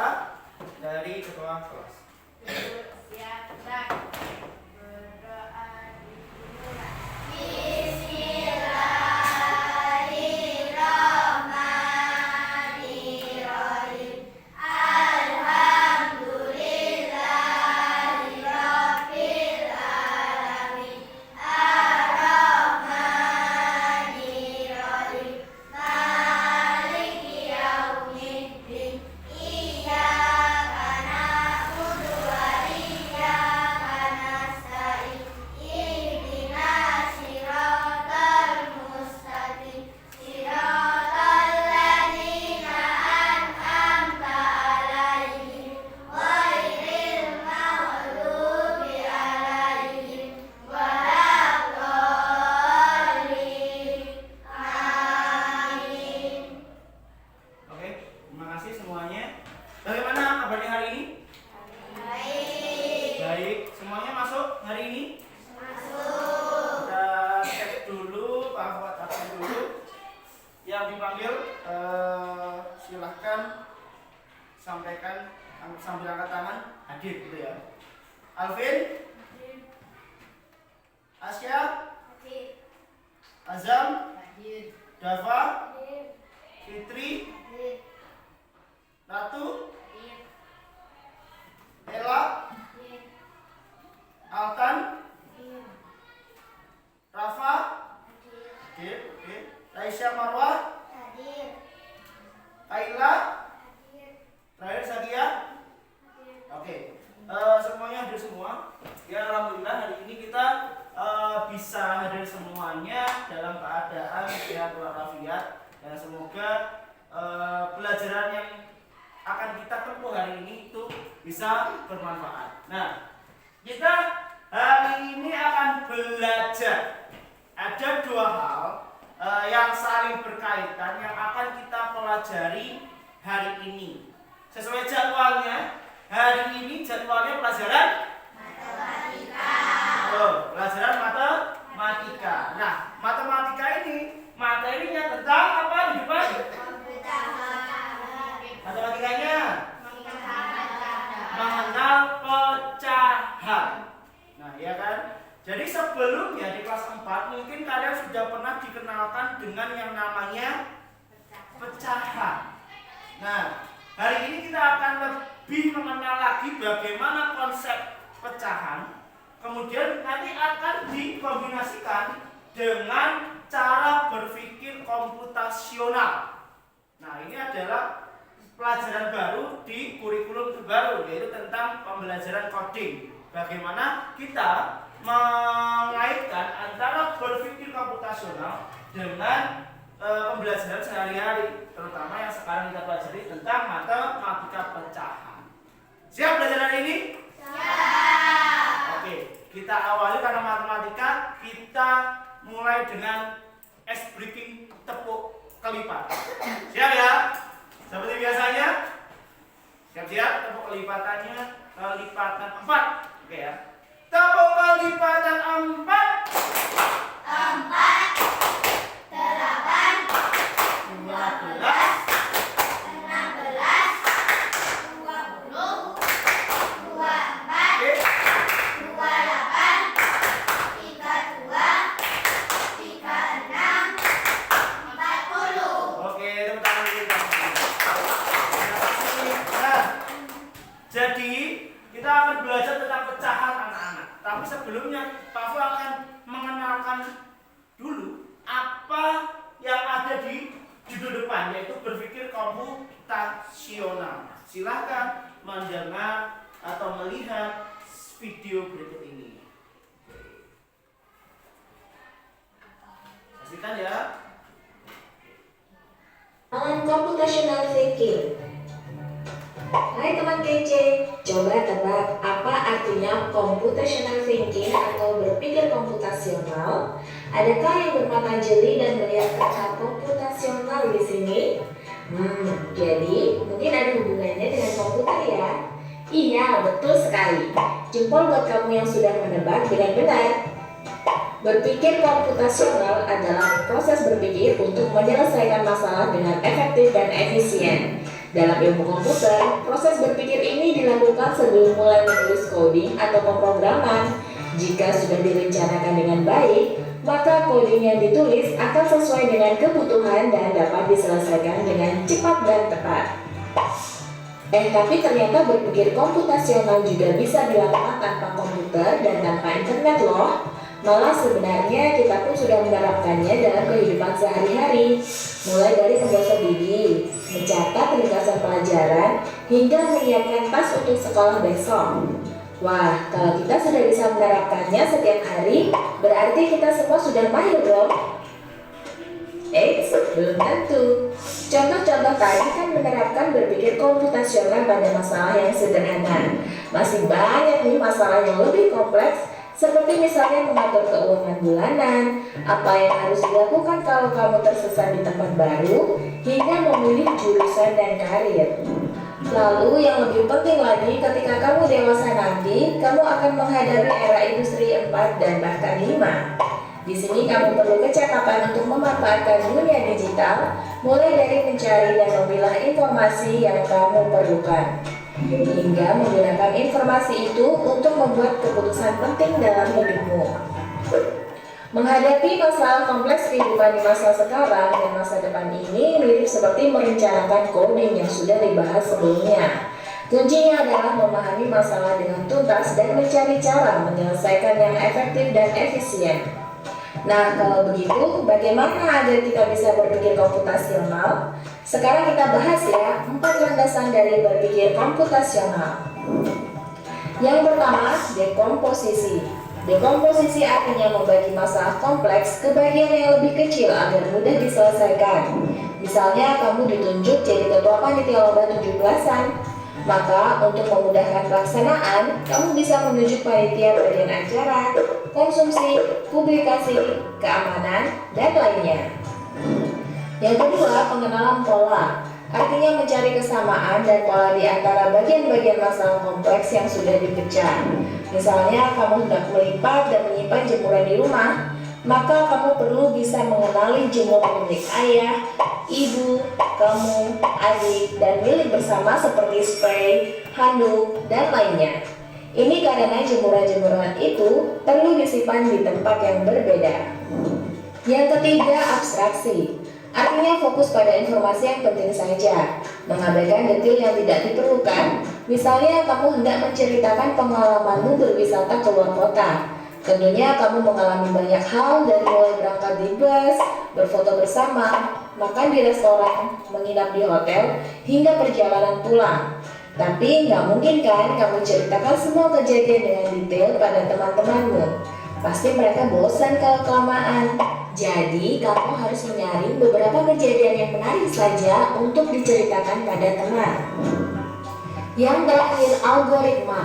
doa dari ketua kelas. Siap, berdoa dimulai. Silahkan sampaikan sambil angkat tangan hadir gitu ya. Alvin, Asya, Azam, Dava, Fitri, Ratu, Ella, Altan, Rafa, hadir, oke. Raisya Marwah, Kaila, terakhir Sadia. Oke, semuanya hadir semua. Ya alhamdulillah hari ini kita bisa hadir semuanya dalam keadaan sehat walafiat dan semoga pelajaran yang akan kita tempuh hari ini itu bisa bermanfaat. Nah, kita hari ini akan belajar ada dua hal yang saling berkaitan yang akan kita pelajari hari ini. Sesuai jadwalnya, hari ini jadwalnya pelajaran matematika. Pelajaran matematika. Nah, matematika ini materinya tentang apa di depan? Matematikanya mengenal pecahan. Nah, ya kan? Jadi sebelumnya di kelas 4 mungkin kalian sudah pernah dikenalkan dengan yang namanya pecahan. Nah, hari ini kita akan lebih mengenal lagi bagaimana konsep pecahan. Kemudian nanti akan dikombinasikan dengan cara berpikir komputasional. Nah, ini adalah pelajaran baru di kurikulum terbaru, yaitu tentang pembelajaran coding. Bagaimana kita mengaitkan antara berpikir komputasional dengan pembelajaran sehari-hari, terutama yang sekarang kita pelajari tentang matematika pecahan. Siap belajar hari ini? Siap. Oke, kita awali karena matematika, kita mulai dengan ice breaking tepuk kelipat. Siap ya? Seperti biasanya. Siap-siap, tepuk kelipatannya kelipatan 4. Oke ya. Tepuk kelipatan 4. 4, 8, 12, 16, 20, 24, 28, 32, 36, 40. Oke, tepuk tangan kita. Nah, jadi kita akan belajar tentang pecahan anak-anak. Tapi sebelumnya Pak Fu akan mengenalkan dulu apa yang ada di judul depan, yaitu berpikir komputasional. Silahkan mendengar atau melihat video berikut ini. Saksikan ya. Computational thinking. Hai teman kece, coba tebak apa artinya computational thinking atau berpikir komputasional? Adakah yang bermata jeli dan melihat kata komputasional di sini? Jadi mungkin ada hubungannya dengan komputer ya? Iya, betul sekali. Jempol buat kamu yang sudah menebak dengan benar. Berpikir komputasional adalah proses berpikir untuk menyelesaikan masalah dengan efektif dan efisien. Dalam ilmu komputer, proses berpikir ini dilakukan sebelum mulai menulis coding atau pemrograman. Jika sudah direncanakan dengan baik, maka coding yang ditulis akan sesuai dengan kebutuhan dan dapat diselesaikan dengan cepat dan tepat. Tapi ternyata berpikir komputasional juga bisa dilakukan tanpa komputer dan tanpa internet loh. Malah sebenarnya kita pun sudah menerapkannya dalam kehidupan sehari-hari, mulai dari menggosok gigi, mencatat ringkasan pelajaran, hingga menyiapkan tas untuk sekolah besok. Wah, kalau kita sudah bisa menerapkannya setiap hari, berarti kita semua sudah mahir dong. Belum tentu. Contoh-contoh tadi kan menerapkan berpikir komputasional pada masalah yang sederhana. Masih banyak nih masalah yang lebih kompleks, seperti misalnya mengatur keuangan bulanan, apa yang harus dilakukan kalau kamu tersesat di tempat baru, hingga memilih jurusan dan karir. Lalu yang lebih penting lagi, ketika kamu dewasa nanti, kamu akan menghadapi era industri 4 dan bahkan 5. Di sini kamu perlu kecakapan untuk memanfaatkan dunia digital, mulai dari mencari dan memilah informasi yang kamu perlukan, hingga menggunakan informasi itu untuk membuat keputusan penting dalam hidupmu. Menghadapi masalah kompleks kehidupan di masa sekarang dan masa depan ini mirip seperti merencanakan coding yang sudah dibahas sebelumnya. Kuncinya adalah memahami masalah dengan tuntas dan mencari cara menyelesaikan yang efektif dan efisien. Nah, kalau begitu, bagaimana agar kita bisa berpikir komputasional? Sekarang kita bahas ya, 4 landasan dari berpikir komputasional. Yang pertama, dekomposisi. Dekomposisi artinya membagi masalah kompleks ke bagian yang lebih kecil agar mudah diselesaikan. Misalnya, kamu ditunjuk jadi ketua panitia lomba 17-an. Maka, untuk memudahkan pelaksanaan, kamu bisa menunjuk panitia bagian acara, konsumsi, publikasi, keamanan, dan lainnya. Yang kedua, pengenalan pola. Artinya mencari kesamaan dan pola di antara bagian-bagian masalah kompleks yang sudah dipecah. Misalnya, kamu hendak melipat dan menyimpan jemuran di rumah, maka kamu perlu bisa mengenali jemuran milik ayah, ibu, kamu, adik, dan milik bersama seperti spray, handuk, dan lainnya. Ini karena jemuran-jemuran itu perlu disimpan di tempat yang berbeda. Yang ketiga, abstraksi. Artinya fokus pada informasi yang penting saja, mengabaikan detail yang tidak diperlukan. Misalnya, kamu hendak menceritakan pengalamanmu berwisata ke luar kota. Tentunya kamu mengalami banyak hal, dari mulai berangkat di bus, berfoto bersama, makan di restoran, menginap di hotel, hingga perjalanan pulang. Tapi nggak mungkin kan kamu ceritakan semua kejadian dengan detail pada teman-temanmu. Pasti mereka bosan kalau kelamaan. Jadi kamu harus menyaring beberapa kejadian yang menarik saja untuk diceritakan pada teman. Yang terakhir, algoritma.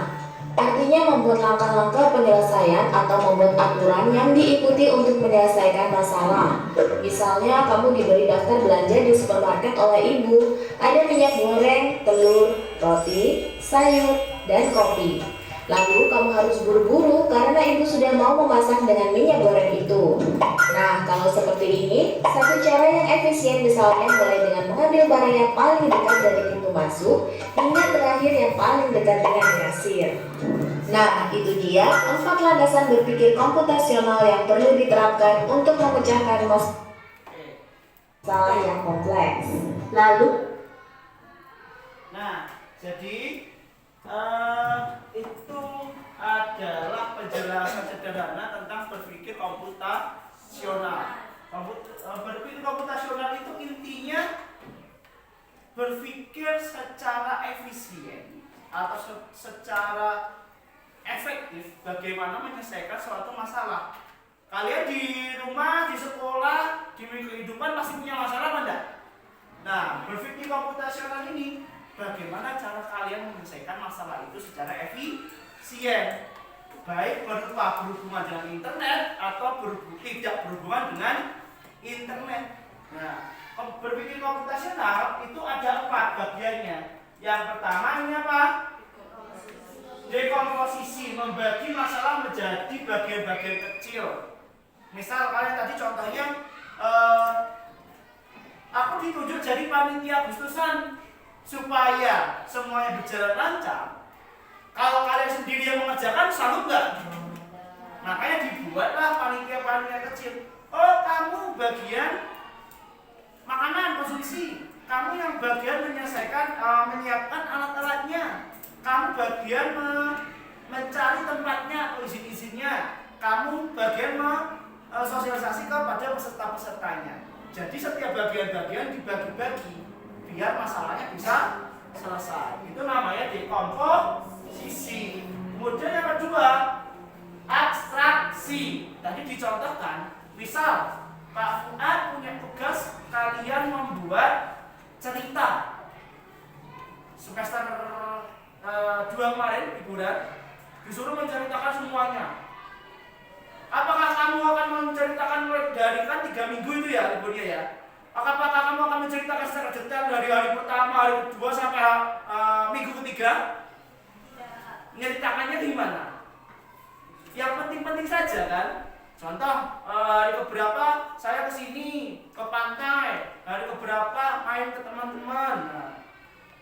Artinya membuat langkah-langkah penyelesaian atau membuat aturan yang diikuti untuk menyelesaikan masalah. Misalnya, kamu diberi daftar belanja di supermarket oleh ibu. Ada minyak goreng, telur, roti, sayur, dan kopi. Lalu kamu harus buru-buru karena ibu sudah mau memasak dengan minyak goreng itu. Nah, kalau seperti ini, satu cara yang efisien misalnya mulai dengan mengambil barang yang paling dekat dari pintu masuk hingga terakhir yang paling dekat dengan kasir. Nah, itu dia 4 landasan berpikir komputasional yang perlu diterapkan untuk memecahkan masalah yang kompleks. Lalu, jadi itu adalah penjelasan sederhana tentang berpikir komputasional. Berpikir komputasional itu intinya berpikir secara efisien atau secara efektif bagaimana menyelesaikan suatu masalah. Kalian di rumah, di sekolah, di kehidupan pasti punya masalah apa enggak? Nah, berpikir komputasional ini bagaimana cara kalian menyelesaikan masalah itu secara efisien, baik berupa berhubungan dengan internet atau tidak berhubungan dengan internet. Nah, berpikir komputasional itu ada 4 bagiannya. Yang pertama ini apa? Dekomposisi, membagi masalah menjadi bagian-bagian kecil. Misal kalian tadi contohnya, aku ditunjuk jadi panitia Agustusan. supaya semuanya berjalan lancar, kalau kalian sendiri yang mengerjakan, sanggup nggak? Makanya dibuatlah panitia-panitia kecil. Oh, kamu bagian makanan konsumsi, kamu yang bagian menyelesaikan, menyiapkan alat-alatnya, kamu bagian mencari tempatnya atau izin-izinnya, kamu bagian sosialisasi kepada peserta-pesertanya. Jadi setiap bagian-bagian dibagi-bagi biar masalahnya bisa selesai. Itu namanya dekomposisi. Kemudian yang kedua, abstraksi. Tadi dicontohkan, misal Pak Fuad punya tugas kalian membuat cerita. Semester 2 kemarin liburan disuruh menceritakan semuanya. Apakah kamu akan menceritakan mulai dari kan 3 minggu itu ya liburnya ya? Apakah kamu akan menceritakan secara detail dari hari pertama, hari kedua sampai minggu ketiga? Menceritakannya di mana? Yang penting-penting saja kan? Contoh, hari keberapa saya ke sini, ke pantai, hari keberapa main ke teman-teman. Nah,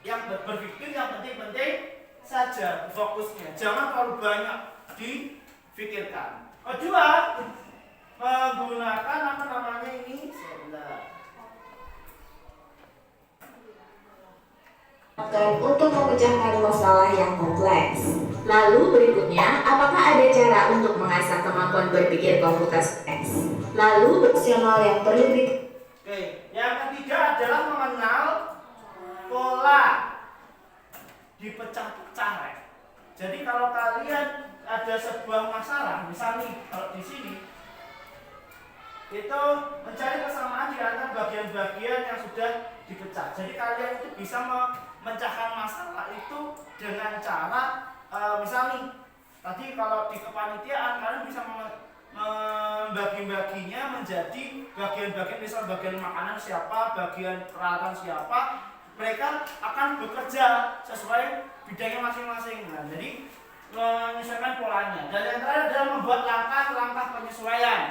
yang berpikir yang penting-penting saja fokusnya, jangan terlalu banyak dipikirkan. Kedua, menggunakan apa namanya ini? Untuk memecahkan masalah yang kompleks. Lalu berikutnya, apakah ada cara untuk mengasah kemampuan berpikir komputasi? Lalu opsional yang perlu Oke, yang ketiga adalah mengenal pola dipecah-pecah. Jadi kalau kalian ada sebuah masalah, misalnya kalau di sini itu mencari kesamaan di antara bagian-bagian yang sudah dipecah. Jadi kalian itu bisa memecahkan masalah itu dengan cara misalnya tadi kalau di kepanitiaan kalian bisa membagi-baginya menjadi bagian-bagian, misal bagian makanan siapa, bagian peralatan siapa, mereka akan bekerja sesuai bidangnya masing-masing. Nah, jadi menyesuaikan polanya. Dan yang terakhir adalah membuat langkah-langkah penyesuaian.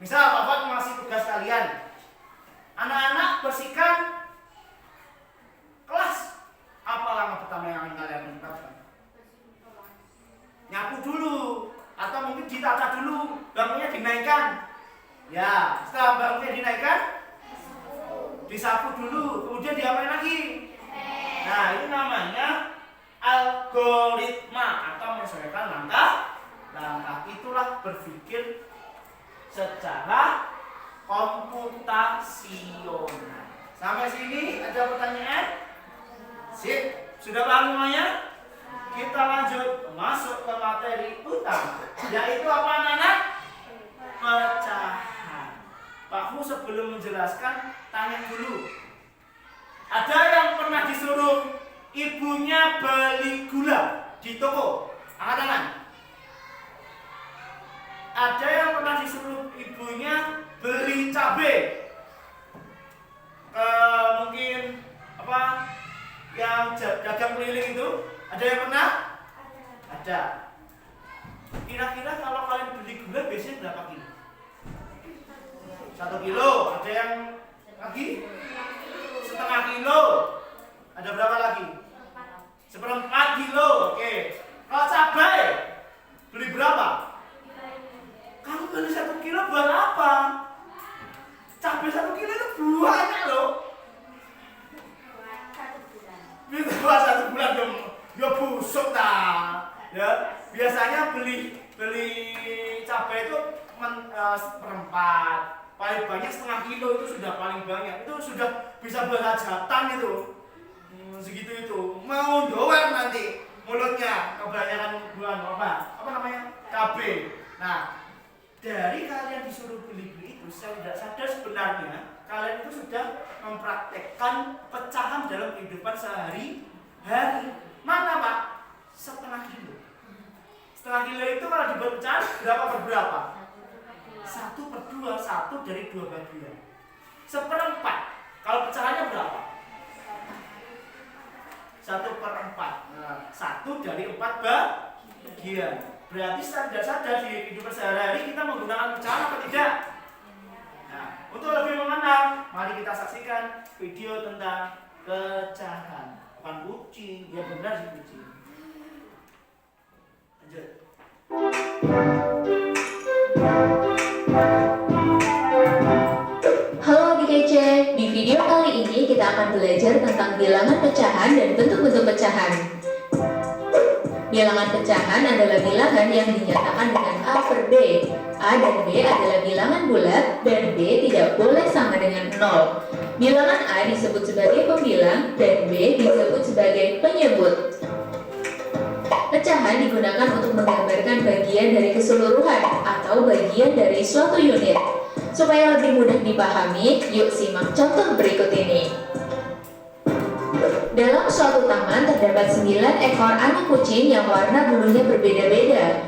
Misal Bapak ngasih tugas kalian, anak-anak bersihkan kelas. Apa langkah pertama yang akan kalian lakukan? Nyapu dulu, atau mungkin ditata dulu, bangkunya dinaikkan. Ya, setelah bangkunya dinaikkan, disapu dulu, kemudian diapain lagi? Nah, itu namanya algoritma atau menyesuaikan langkah. Itulah berpikir secara komputasional. Sampai sini ada pertanyaan? Sip, sudah paham semuanya? Kita lanjut masuk ke materi utama, yaitu apa anak-anak? Pecahan. Pak Fu sebelum menjelaskan tanya dulu. Ada yang pernah disuruh ibunya beli gula di toko? Angkat tangan. Ada yang pernah disuruh ibunya beli cabai? Mungkin apa yang dagang keliling itu? Ada yang pernah? Ada. Kira-kira kalau kalian beli gula biasanya berapa kilo? 1 kilo. Ada yang lagi? Setengah kilo. Ada berapa lagi? 1/4 kilo. Oke. Kalau cabai beli berapa? Kamu beli 1 kilo buat apa? Cabai 1 kilo itu banyak loh. Itu buat 1 bulan dong. Ya busuk dah. Ya, biasanya beli cabai itu 1/4. Paling banyak setengah kilo itu sudah paling banyak. Itu sudah bisa buat hajatan itu. Segitu itu. Mau doang nanti mulutnya kebanyakan bulan apa namanya? Cabai. Nah, dari kalian disuruh beli itu, saya tidak sadar sebenarnya kalian itu sudah mempraktekkan pecahan dalam kehidupan sehari-hari. Mana Pak? Setengah kilo. Setengah kilo itu kalau dibuat pecahan berapa per berapa? 1/2, 1 dari 2 bagian. 1/4. Kalau pecahannya berapa? 1/4. Nah, 1 dari 4 bagian. Berarti tidak sadar di kehidupan sehari-hari kita menggunakan pecahan atau tidak? Nah, untuk lebih mengenal, mari kita saksikan video tentang pecahan. Bukan kucing, ya benar sih kucing. Lanjut. Halo Adik kece, di video kali ini kita akan belajar tentang bilangan pecahan dan bentuk-bentuk pecahan. Bilangan pecahan adalah bilangan yang dinyatakan dengan A per B. A dan B adalah bilangan bulat dan B tidak boleh sama dengan 0. Bilangan A disebut sebagai pembilang dan B disebut sebagai penyebut. Pecahan digunakan untuk menggambarkan bagian dari keseluruhan atau bagian dari suatu unit. Supaya lebih mudah dipahami, yuk simak contoh berikut ini. Dalam suatu taman terdapat 9 ekor anak kucing yang warna bulunya berbeda-beda.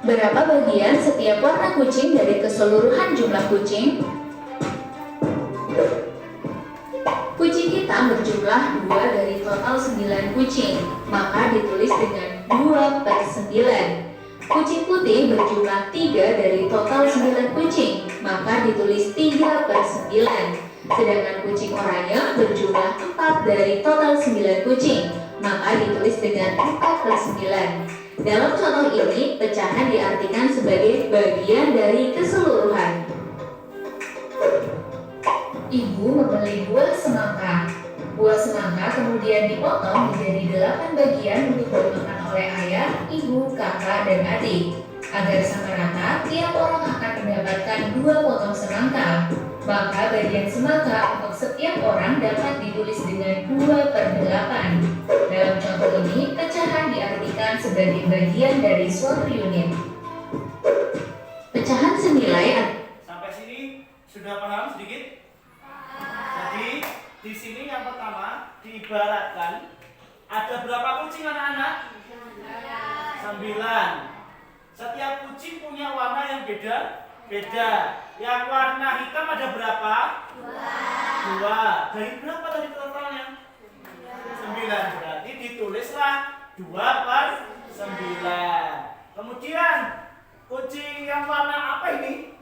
Berapa bagian setiap warna kucing dari keseluruhan jumlah kucing? Kucing hitam berjumlah 2 dari total 9 kucing, maka ditulis dengan 2 per 9. Kucing putih berjumlah 3 dari total 9 kucing, maka ditulis 3 per 9. Sedangkan kucing oranye berjumlah 4 dari total 9 kucing, maka ditulis dengan 4 per 9. Dalam contoh ini, pecahan diartikan sebagai bagian dari keseluruhan. Ibu membeli buah semangka. Buah semangka kemudian dipotong menjadi 8 bagian untuk dimakan oleh ayah, ibu, kakak, dan adik. Agar sama rata, tiap orang akan mendapatkan 2 potong semangka. Maka bagian semangka untuk setiap orang dapat ditulis dengan 2 per 8. Dalam contoh ini, pecahan diartikan sebagai bagian dari suatu unit. Pecahan senilai. Sampai sini sudah paham sedikit? Jadi di sini yang pertama diibaratkan ada berapa kucing anak-anak? 9. Setiap kucing punya warna yang beda. Yang warna hitam ada berapa? 2. Dari berapa tadi totalnya? 9. Berarti ditulislah 2 per 9. Kemudian kucing yang warna apa ini?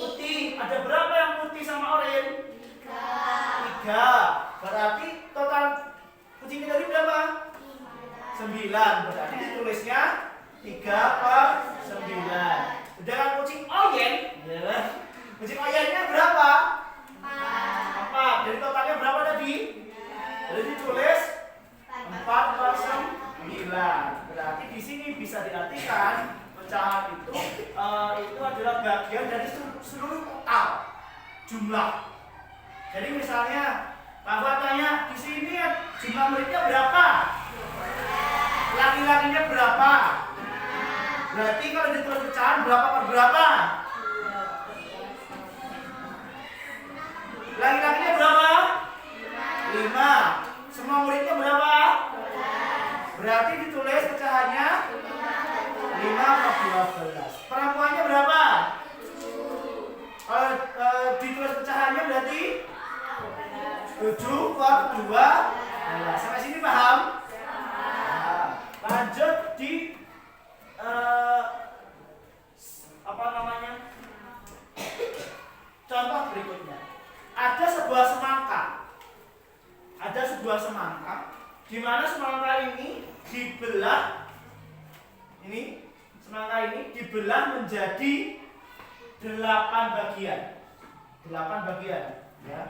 Putih. Ada berapa yang putih sama oranye? 3. Berarti total kucing tadi berapa? 9. Berarti ditulisnya 3 per 9. Sedangkan kucing oranye, kucing oranye berapa? 4. Jadi totalnya berapa tadi? Jadi ditulis 4 per 9. Berarti di sini bisa diartikan pecahan itu adalah bagian dari seluruh total jumlah. Jadi misalnya Pak Fuad tanya, di sini jumlah muridnya berapa? Laki-lakinya berapa? Berarti kalau ditulis pecahan berapa per berapa? Laki-lakinya berapa? 5. Semua muridnya berapa? Berarti ditulis pecahannya 5 per 12. Perempuannya berapa? Ditulis pecahannya berarti 7 per 2. Sampai sini paham? Lanjut di contoh berikutnya. Ada sebuah semangka di mana semangka ini dibelah menjadi 8 bagian. 8 bagian, ya.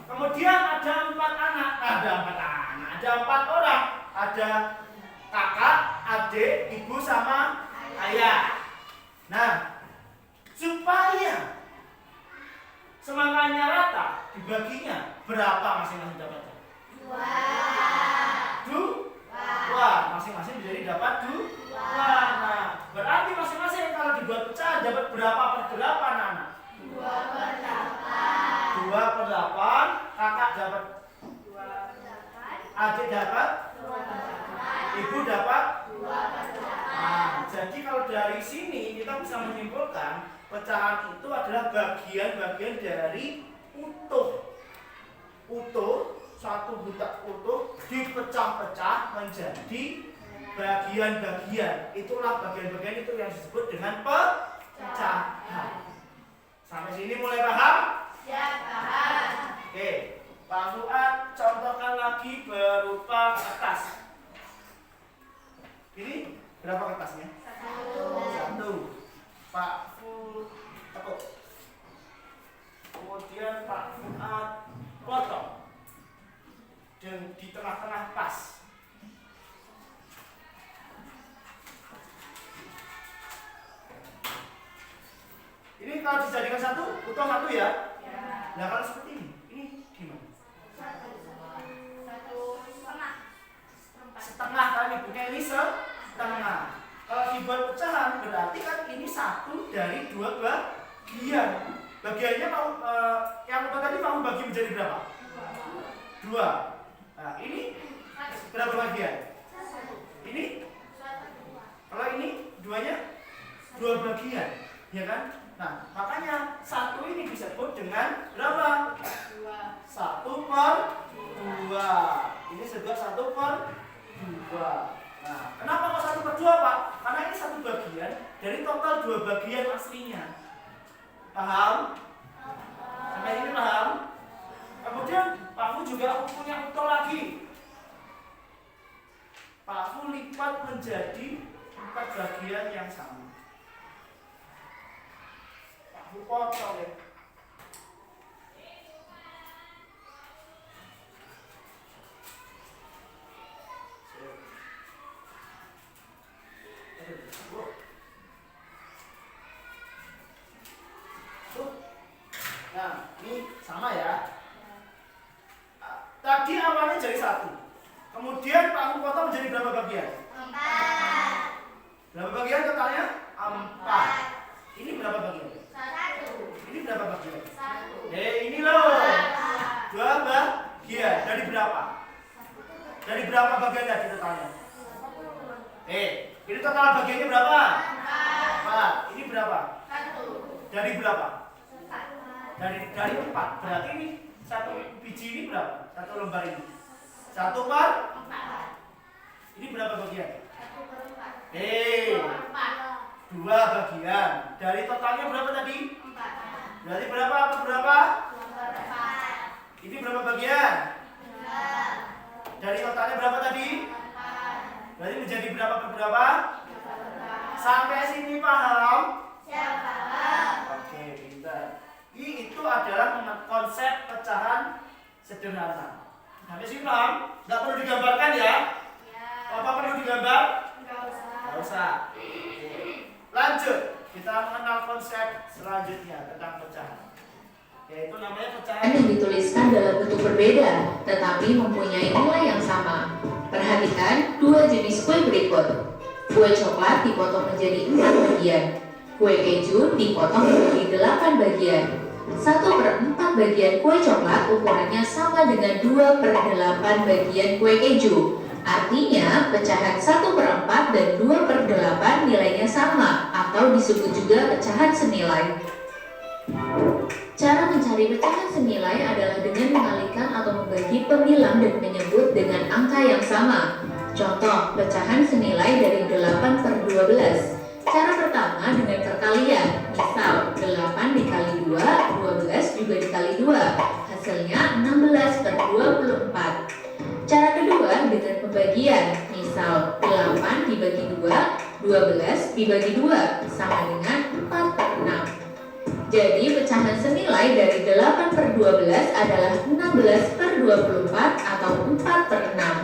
Kemudian ada 4 orang. Ada kakak, adik, ibu sama ayah. Nah, supaya semangkanya rata, dibaginya berapa masing-masing dapatnya? 2. Masing-masing jadi dapat 2. Nah, berarti masing-masing kalau dibuat pecahan dapat berapa per 8 anak? 2 per 8. Kakak dapat 2 per 8. Adik dapat 2 per 8. Ibu dapat 2 per 8. Nah, jadi kalau dari sini kita bisa menyimpulkan pecahan itu adalah bagian-bagian dari utuh. Satu butak utuh dipecah-pecah menjadi bagian-bagian. Itulah bagian-bagian itu yang disebut dengan pecahan. Sampai sini mulai paham? Ya, paham. Oke, Pak Fuad contohkan lagi berupa kertas. Ini berapa kertasnya? Satu. Pak Fu tepuk. Kemudian Pak Fuad potong. Dan di tengah-tengah pas. Ini kalau dijadikan satu, utuh satu ya? Nah kalau seperti ini gimana? Setengah kan ibunya ini setengah. Kalau dibuat pecahan berarti kan ini satu dari dua bagian. Bagiannya mau yang tadi mau bagi menjadi berapa? Dua. Nah ini berapa bagian? Ini? Kalau ini duanya dua bagian, ya kan? Nah makanya satu ini bisa disebut dengan berapa? 1/2. Ini juga 1/2. Nah, kenapa kok 1/2 Pak? Karena ini satu bagian dari total dua bagian aslinya. Paham? Sampai ini paham? Kemudian Pak Fu juga punya utuh lagi. Pak Fu lipat menjadi 4 bagian yang sama. Pak Fu potong ya. Nah, ini sama ya. Tadi awalnya jadi 1. Kemudian Pak Fu potong menjadi berapa bagian? 4. Berapa bagian totalnya? 4. Ini berapa bagian? 1. Ini berapa bagian? 1. Ini loh. 2 bagian. Dari berapa? Dari berapa bagian tadi totalnya? Ini total bagiannya berapa? 4. Ini berapa? 1. Dari berapa? 4. Dari 4. Berarti ini satu biji ini berapa? Satu lembar ini. 1/4. Ini berapa bagian? 1/4. 2 bagian. Dari totalnya berapa tadi? 4. Berarti berapa? Apa berapa? 4. Ini berapa bagian? 2. Dari totalnya berapa tadi? 4. Berarti menjadi berapa per berapa? 4. Sampai sini paham? Siapa? Oke, pintar. Itu adalah konsep pecahan sederhana. Sampai sini paham? Nggak perlu digambarkan ya? Apa perlu digambar? Nggak usah. Lanjut, kita mengenal konsep selanjutnya tentang pecahan. Yaitu namanya pecahan yang dituliskan dalam bentuk berbeda, tetapi mempunyai nilai yang sama. Perhatikan dua jenis kue berikut. Kue coklat dipotong menjadi 4 bagian. Kue keju dipotong menjadi 8 bagian. 1/4 bagian kue coklat ukurannya sama dengan 2/8 bagian kue keju. Artinya, pecahan 1/4 dan 2/8 nilainya sama, atau disebut juga pecahan senilai. Cara mencari pecahan senilai adalah dengan mengalihkan atau membagi pembilang dan menyebut dengan angka yang sama. Contoh, pecahan senilai dari 8/12. Cara pertama dengan perkalian. Misal, 8 dikali 2, 12 juga dikali 2. Hasilnya 16/24. Cara kedua dengan pembagian. Misal, 8 dibagi 2, 12 dibagi 2, sama dengan 4/6. Jadi pecahan senilai dari 8/12 adalah 16/24 atau 4/6.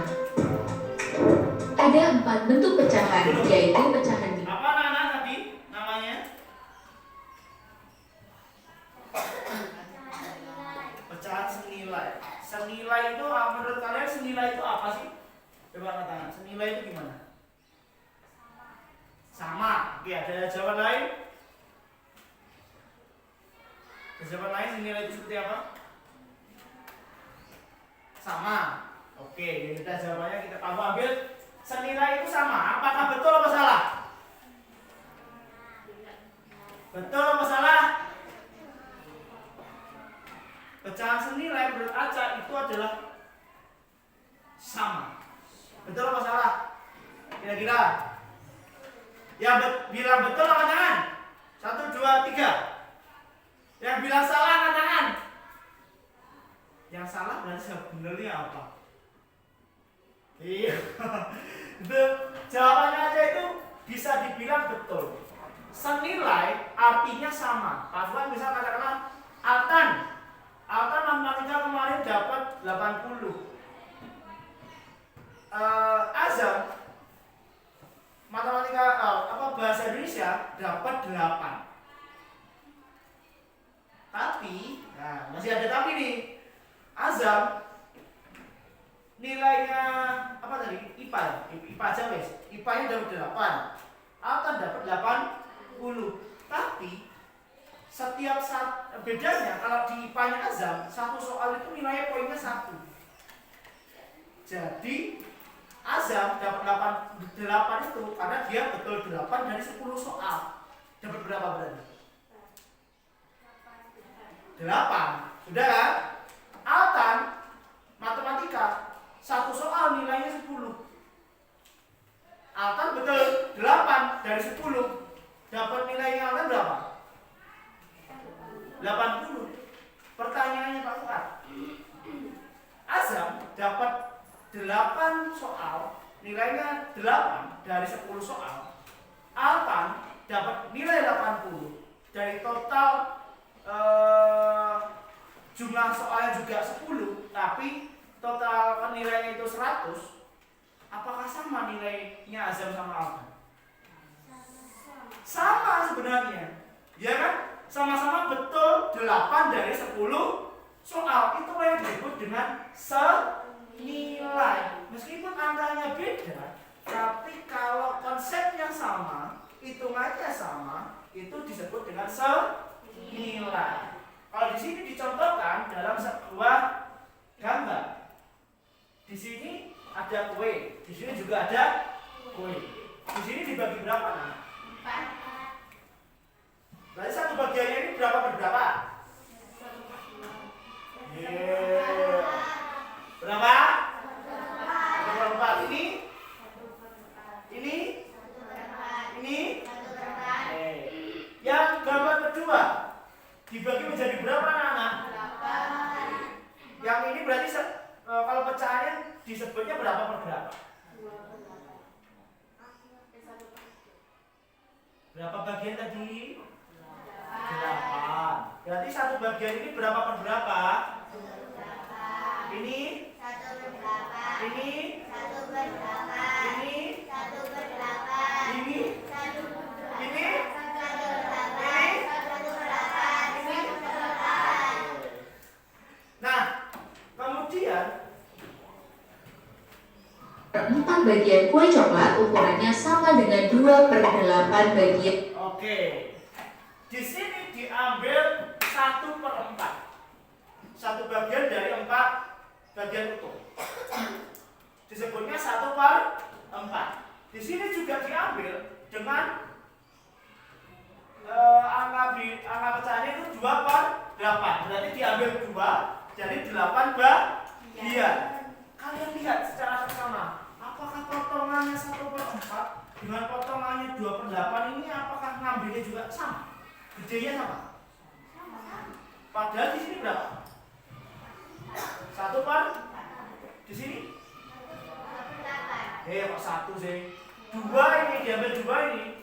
Ada 4 bentuk pecahan, yaitu pecahan di apa anak-anak tadi namanya? Pecahan senilai. Senilai itu menurut kalian senilai itu apa sih? Coba angkat tangan. Senilai itu gimana? Sama. Oke, ada jawaban lain? Ada jawaban lain senilai itu seperti apa? Sama. Oke, kita jawabannya kita kamu ambil. Senilai itu sama. Apakah betul atau salah? Betul atau salah? Pecahan senilai menurut Aca itu adalah sama. Betul atau salah? Kira-kira? Yang bilang betul angkat tangan. 1, 2, 3. Yang bilang salah angkat tangan. Yang salah berarti sebenarnya apa? Iya. Itu jawabannya aja itu bisa dibilang betul. Senilai artinya sama. Pak Fuad bisa katakanlah Altan matematika kemarin dapat 80. Azam matematika bahasa Indonesia dapat 8. Tapi, nah masih ada tapi nih. Azam nilainya apa tadi? IPA ya? IPA aja wes. IPA-nya dapat 8. Altan dapat 80. Tapi setiap saat bedanya kalau di IPA-nya Azam, satu soal itu nilainya poinnya 1. Jadi Azam dapat 8 itu karena dia betul 8 dari 10 soal. Dapat berapa berarti? 8. Sudah kan? Altan matematika satu soal nilainya 10. Altan betul 8 dari 10. Dapat nilainya Altan berapa? 80. Pertanyaannya Pak Fuad. Azam dapat 8 soal, nilainya 8 dari 10 soal. Altan dapat nilai 80 dari total jumlah soalnya juga 10, tapi total nilainya itu 100. Apakah sama nilainya Azam sama Altan? Sama sebenarnya. Ya kan? Sama-sama betul 8 dari 10 soal. Itulah yang disebut dengan senilai. Meskipun angkanya beda, tapi kalau konsepnya sama, hitungannya sama, itu disebut dengan senilai. Kalau di sini dicontohkan dalam sebuah gambar. Di sini ada kue, di sini juga ada kue. Di sini dibagi berapa? 4. Berarti satu bagiannya ini berapa per berapa? Berapa? 1/4. Ini? Yang gambar kedua dibagi menjadi berapa anak-anak? 8. Yang ini berarti kalau pecahannya disebutnya berapa per berapa? Berapa bagian tadi? 8. Berarti satu bagian ini berapa per berapa? 8. Ini? 1/8. Ini? 1/8. Ini? 1/8. Ini? Ini? 1/8. Nah, kemudian 4 bagian kue coklat ukurannya sama dengan 2/8 bagian. Oke. Di sini diambil 1/4. Satu bagian dari 4 bagian utuh. Disebutnya 1/4. Di sini juga diambil dengan angka pecahannya itu 2/8. Berarti diambil 2 jadi 8 bagian. Kalian lihat secara seksama, apakah potongannya 1/4 dengan potongannya 2/8 ini apakah ngambilnya juga sama? Gedenya sama? Padahal di sini berapa? 1/4. Di sini? Kok 1 sih? 2 ini diambil 2 ini.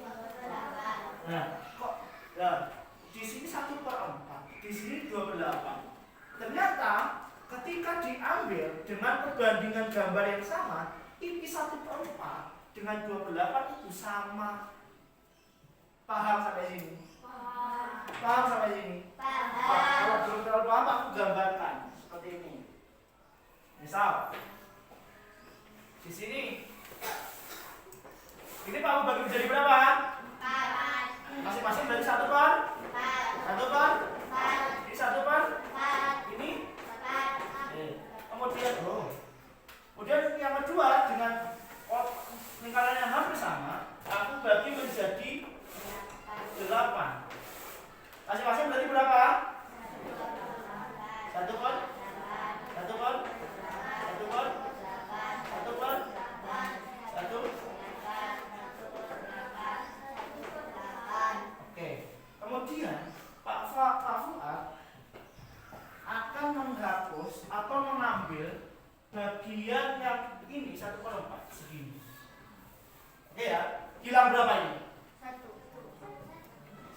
Nah, kok di sini 1/4, di sini 2/8. Ternyata ketika diambil dengan perbandingan gambar yang sama, ini 1/4 dengan 2/8 itu sama. Paham sampai sini? Paham sampai sini? Kalau belum terlalu paham, aku gambarkan seperti ini. Misal, di sini, ini Pak bagi menjadi berapa? 4. Masing-masing dari 1/4. Ini 1/4. Ini. Kemudian yang kedua dengan lingkaran yang hampir sama, aku bagi menjadi 8. Masing-masing berarti berapa? 1/4. segini. Oke ya, hilang berapa ini?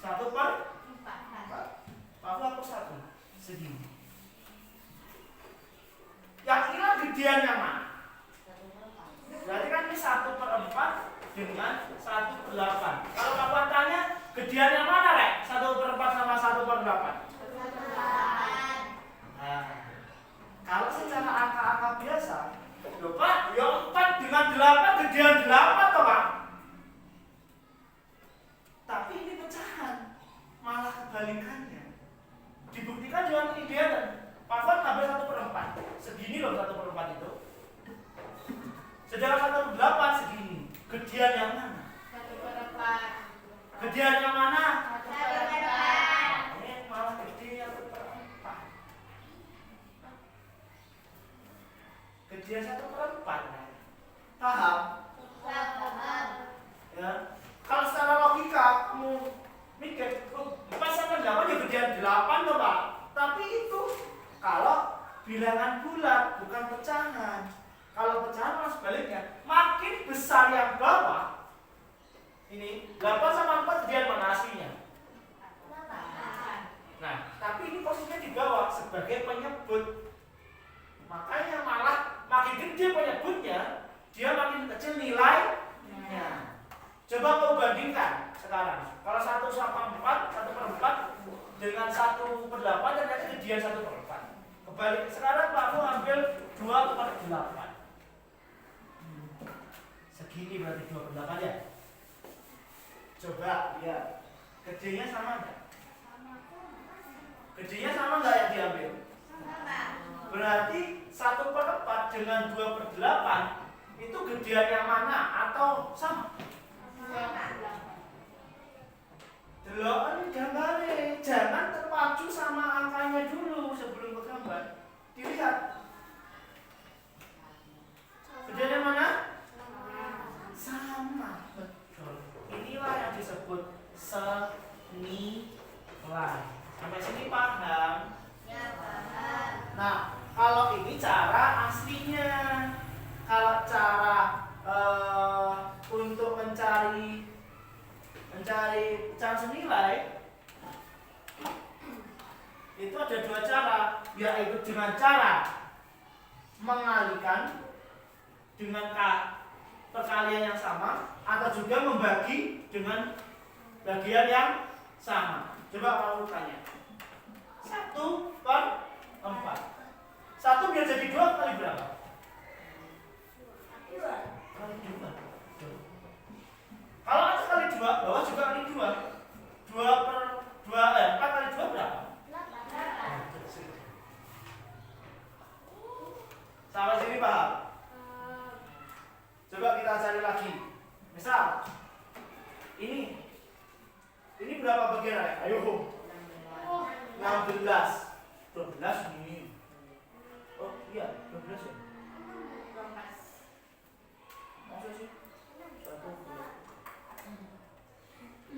1/4. Aku hapus 1 segini. Yang hilang gedean yang mana? Berarti kan ini 1/4 dengan 1/8. Kalau kamu tanya gedean yang mana, Rek? 1/4 sama 1/8. Nah, kalau secara angka-angka biasa, loh Pak, ya 4 dengan 8 gedean 8 toh Pak? Tapi ini pecahan, malah kebalikannya. Dibuktikan dengan ideal. Pak Fon ngambil 1/4, segini loh 1/4 itu. Sedangkan 1/8 segini. Gedean yang mana? 1/4. Gedean yang mana? 1/4. Ini malah gede 1/4. Gedean 1/4. Paham? Ya. Kalau secara logika kamu mikir, pas 1/8 ya gedean 8 loh Pak. Tapi itu kalau bilangan bulat bukan pecahan. Kalau pecahan malah sebaliknya, makin besar yang bawah. Ini 8 sama 4 gedean mana aslinya? Nah, tapi ini posisinya di bawah sebagai penyebut. Makanya malah makin gede penyebutnya, dia makin kecil nilainya. Coba kau bandingkan sekarang. Kalau 1/4 dengan 1/8 ternyata gedean 1/4. Kebalik sekarang kamu ambil 2/8. Segini berarti 2/8 ya. Coba lihat, gedenya sama enggak? Gedenya sama enggak yang diambil? Berarti 1/4 dengan 2/8 itu gedean yang mana atau sama? Delok gambare, jangan terpacu sama angkanya dulu sebelum ke gambar. Dilihat. Gedean yang mana? Sama, betul. Inilah yang disebut senilai. Sampai sini paham? Nah, kalau ini cara aslinya. Kalau cara untuk mencari pecahan senilai itu ada 2 cara, yaitu dengan cara mengalikan dengan perkalian yang sama atau juga membagi dengan bagian yang sama. Coba kamu tanya 1/4. 1 biar jadi 2 kali berapa? 2 kali 2. Kalau atas kali 2, bawah juga kali 2. 4 kali 2 berapa? 8. Sampai sini paham? Coba kita cari lagi. Misal ini berapa bagian ya? Ayo. 16. 12 ini. Oh iya, 12 ya. Masa sih?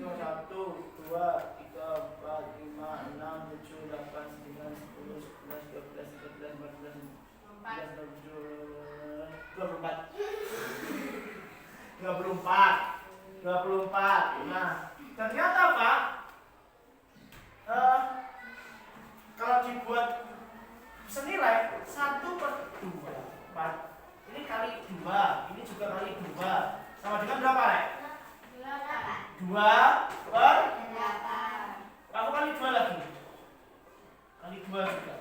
1, 2, 3, 4, 5, 6, 7, 8, 9, 10, 11, 12, 13, 14, 15, 24. Nah, ternyata Pak, kalau dibuat senilai 1/2. Ini kali 2, ini juga kali 2. Sama dengan berapa, Rek? 2/8. Aku kali 2 lagi. Kali 2 juga.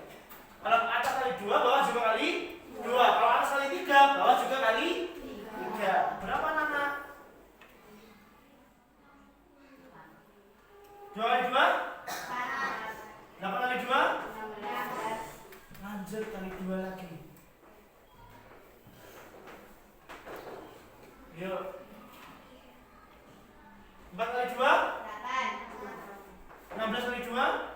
Kalau atas kali 2, bawah juga kali 2. Kalau atas kali 3, bawah juga kali 3. Berapa Nana? 2 kali 2? 8 kali 2? 16. Lanjut kali 2 lagi. Yuk. 4 kali 2? 16 kali 2?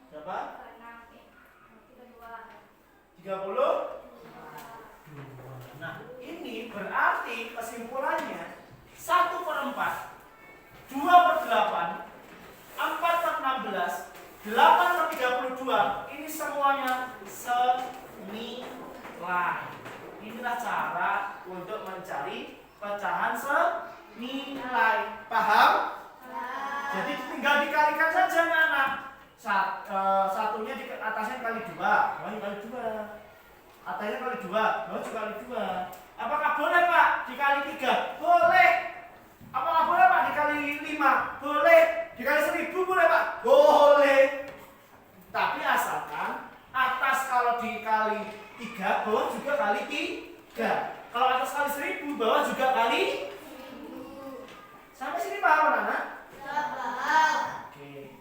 Berapa? 30? Nah, ini berarti kesimpulannya 1/4, 2/8, 4/16 pecahan senilai. Paham? Jadi tinggal dikalikan saja anak. Satunya di atasnya kali 2, bawahnya kali 2. Atasnya kali 2, bawah juga kali 2. Apakah boleh Pak dikali 3? Boleh. Apakah boleh Pak dikali 5? Boleh. Dikali 1000 boleh Pak? Boleh. Tapi asalkan atas kalau dikali 3, bawah juga kali 3. Kalau atas kali 1000, bawah juga kali. Sampai sini paham anak? Oke.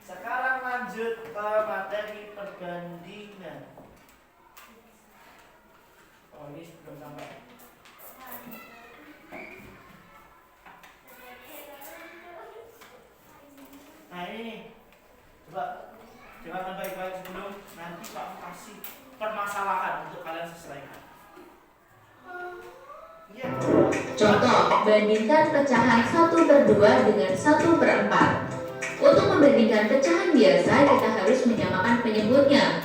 Sekarang lanjut ke materi perbandingan. Oh, ini belum sampai. Nah ini nih. Coba dengarkan baik-baik sebelum nanti Pak kasih permasalahan untuk kalian selesaikan. Iya. Contoh, bandingkan pecahan 1/2 dengan 1/4. Untuk membandingkan pecahan biasa, kita harus menyamakan penyebutnya.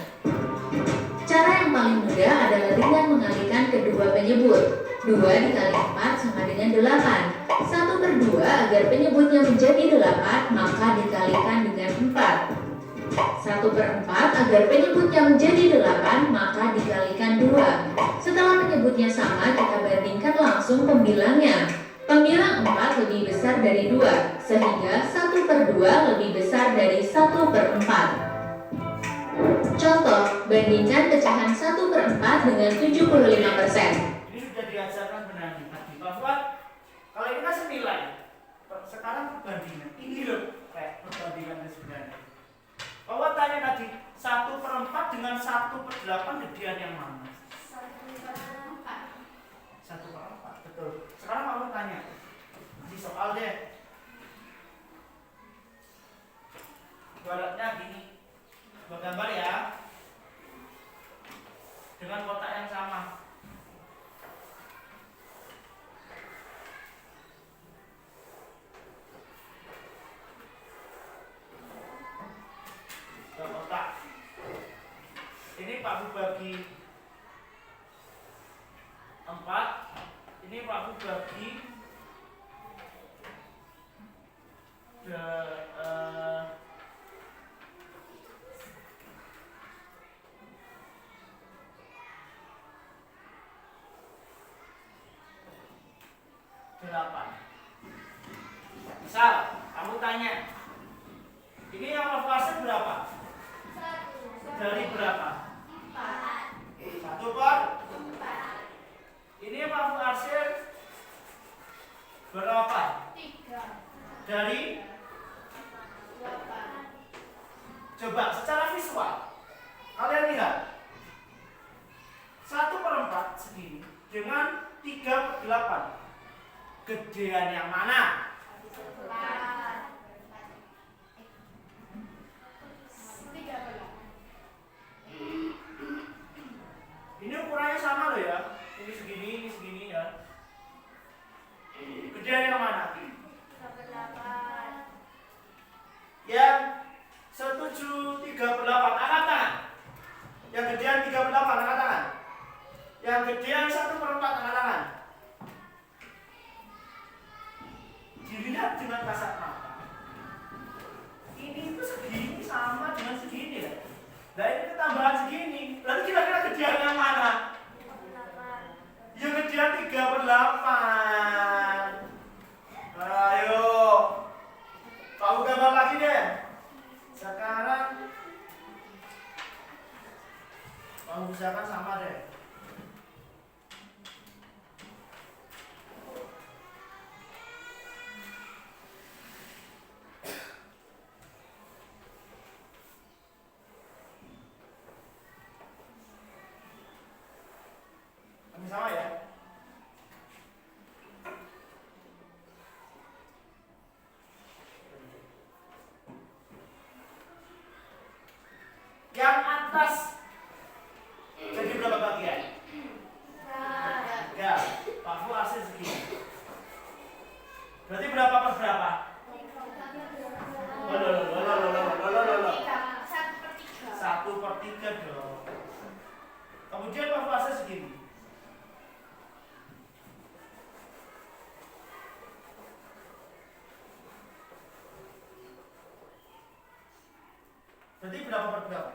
Cara yang paling mudah adalah dengan mengalihkan kedua penyebut. 2 dikali 4 sama dengan 8. 1/2 agar penyebutnya menjadi 8, maka dikalikan dengan 4. 1/4 agar penyebutnya menjadi 8, maka dikalikan 2. Setelah penyebutnya sama, kita bandingkan langsung pembilangnya. Pembilang 4 lebih besar dari 2, sehingga 1/2 lebih besar dari 1/4. Contoh, bandingkan pecahan 1/4 dengan 75%. Ini sudah diajarkan benar tadi bahwa kalau ini kan senilai. Sekarang perbandingan. Ini loh kayak perbandingan sebenarnya. Bahwa tanya tadi 1/4 dengan 1/8 gedean yang mana? 1/4, betul. Sekarang kamu tanya di soal deh. Ibaratnya gini, buat gambar ya, dengan kotak yang sama. Dua kotak. Ini Pak Bu bagi 4. Ini Pak Bu bagi 8. Misal kamu tanya, ini yang alfase berapa? Dari berapa? 1/4. Ini Pak Bu Arsir berapa? 3. Dari? 8. Coba secara visual kalian lihat 1/4 segini dengan 3/8. Gedean yang mana? 4. 13. Ini ukurannya sama loh ya. Ini segini ya. Gedean yang mana? 8. Yang setuju 38 angkat tangan. Yang gedean 38 angkat tangan. Yang gedean 1/4 angkat tangan. Dilihat dengan kasat mata. Ini itu segini sama dengan segini ya. Nah ini ketambahan segini. Lalu kira-kira gedean yang mana? 8. Yang gedean 3/8. Ayo. Kamu gambar lagi deh. Sekarang kamu usahakan sama deh. Kami sama ya. Yang atas jadi berapa bagian? Berarti berapa per berapa?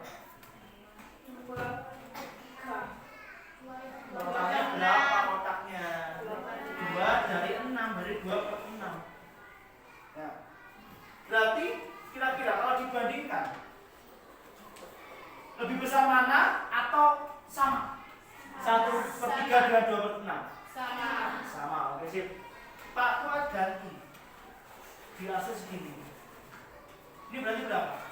Kotaknya berapa kotaknya? 2 dari 6, dari 2 per 6. Ya. Berarti kira-kira kalau dibandingkan lebih besar mana atau sama? 1/3 dengan 2 per 6. Sama, oke sip. Pak Fuad ganti di AC segini. Ini berarti berapa?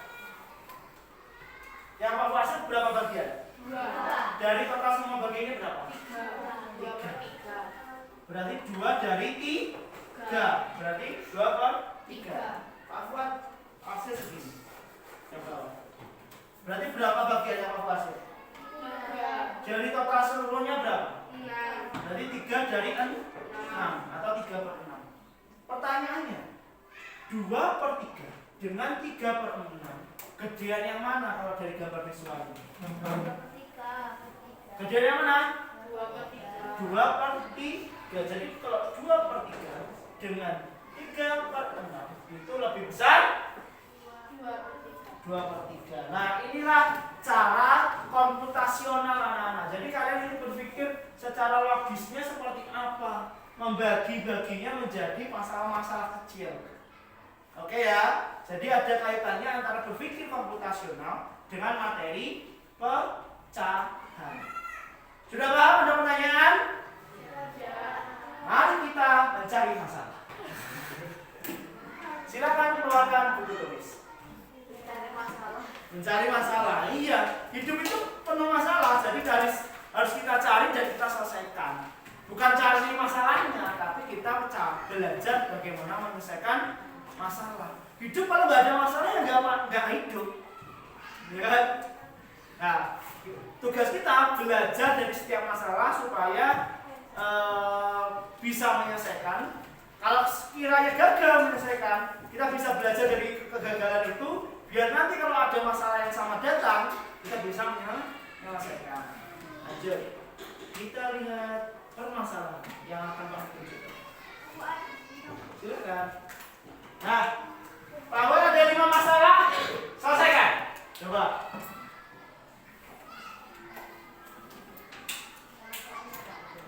Yang Pak Fuad berapa bagian? 2. Dari total semua bagiannya berapa? 3. Berarti 2 dari 3. Berarti 2 per 3. Pak Fuad AC segini. Yang berapa? Berarti berapa bagiannya Pak Fuad? Dari total seluruhnya berapa? 6. Berarti 3 dari 6 atau 3 per 6. Pertanyaannya 2 per 3 dengan 3 per 6 gedean yang mana kalau dari gambar visual ini? Gedean yang mana? 2 per 3. Jadi kalau 2 per 3 dengan 3 per 6 itu lebih besar 2 per 3. Nah inilah cara komputasional anak-anak. Jadi kalian ini berpikir secara logisnya seperti apa, membagi-baginya menjadi masalah-masalah kecil. Oke ya, jadi ada kaitannya antara berpikir komputasional dengan materi pecahan. Sudah paham? Ada pertanyaan? Mari kita mencari masalah. Silakan keluarkan buku tulis. Mencari masalah. Iya, hidup itu penuh masalah. Jadi harus kita cari dan kita selesaikan. Bukan cari masalahnya, tapi kita belajar bagaimana menyelesaikan masalah. Hidup kalau nggak ada masalah ya nggak hidup. Ya kan? Nah, tugas kita belajar dari setiap masalah supaya bisa menyelesaikan. Kalau sekiranya gagal menyelesaikan, kita bisa belajar dari kegagalan itu. Biar nanti kalau ada masalah yang sama datang, kita bisa menyelesaikan. Lanjut, kita lihat permasalahan yang akan kami tunjukkan. Silakan. Nah, bahwa ada 5 masalah, selesaikan. Coba.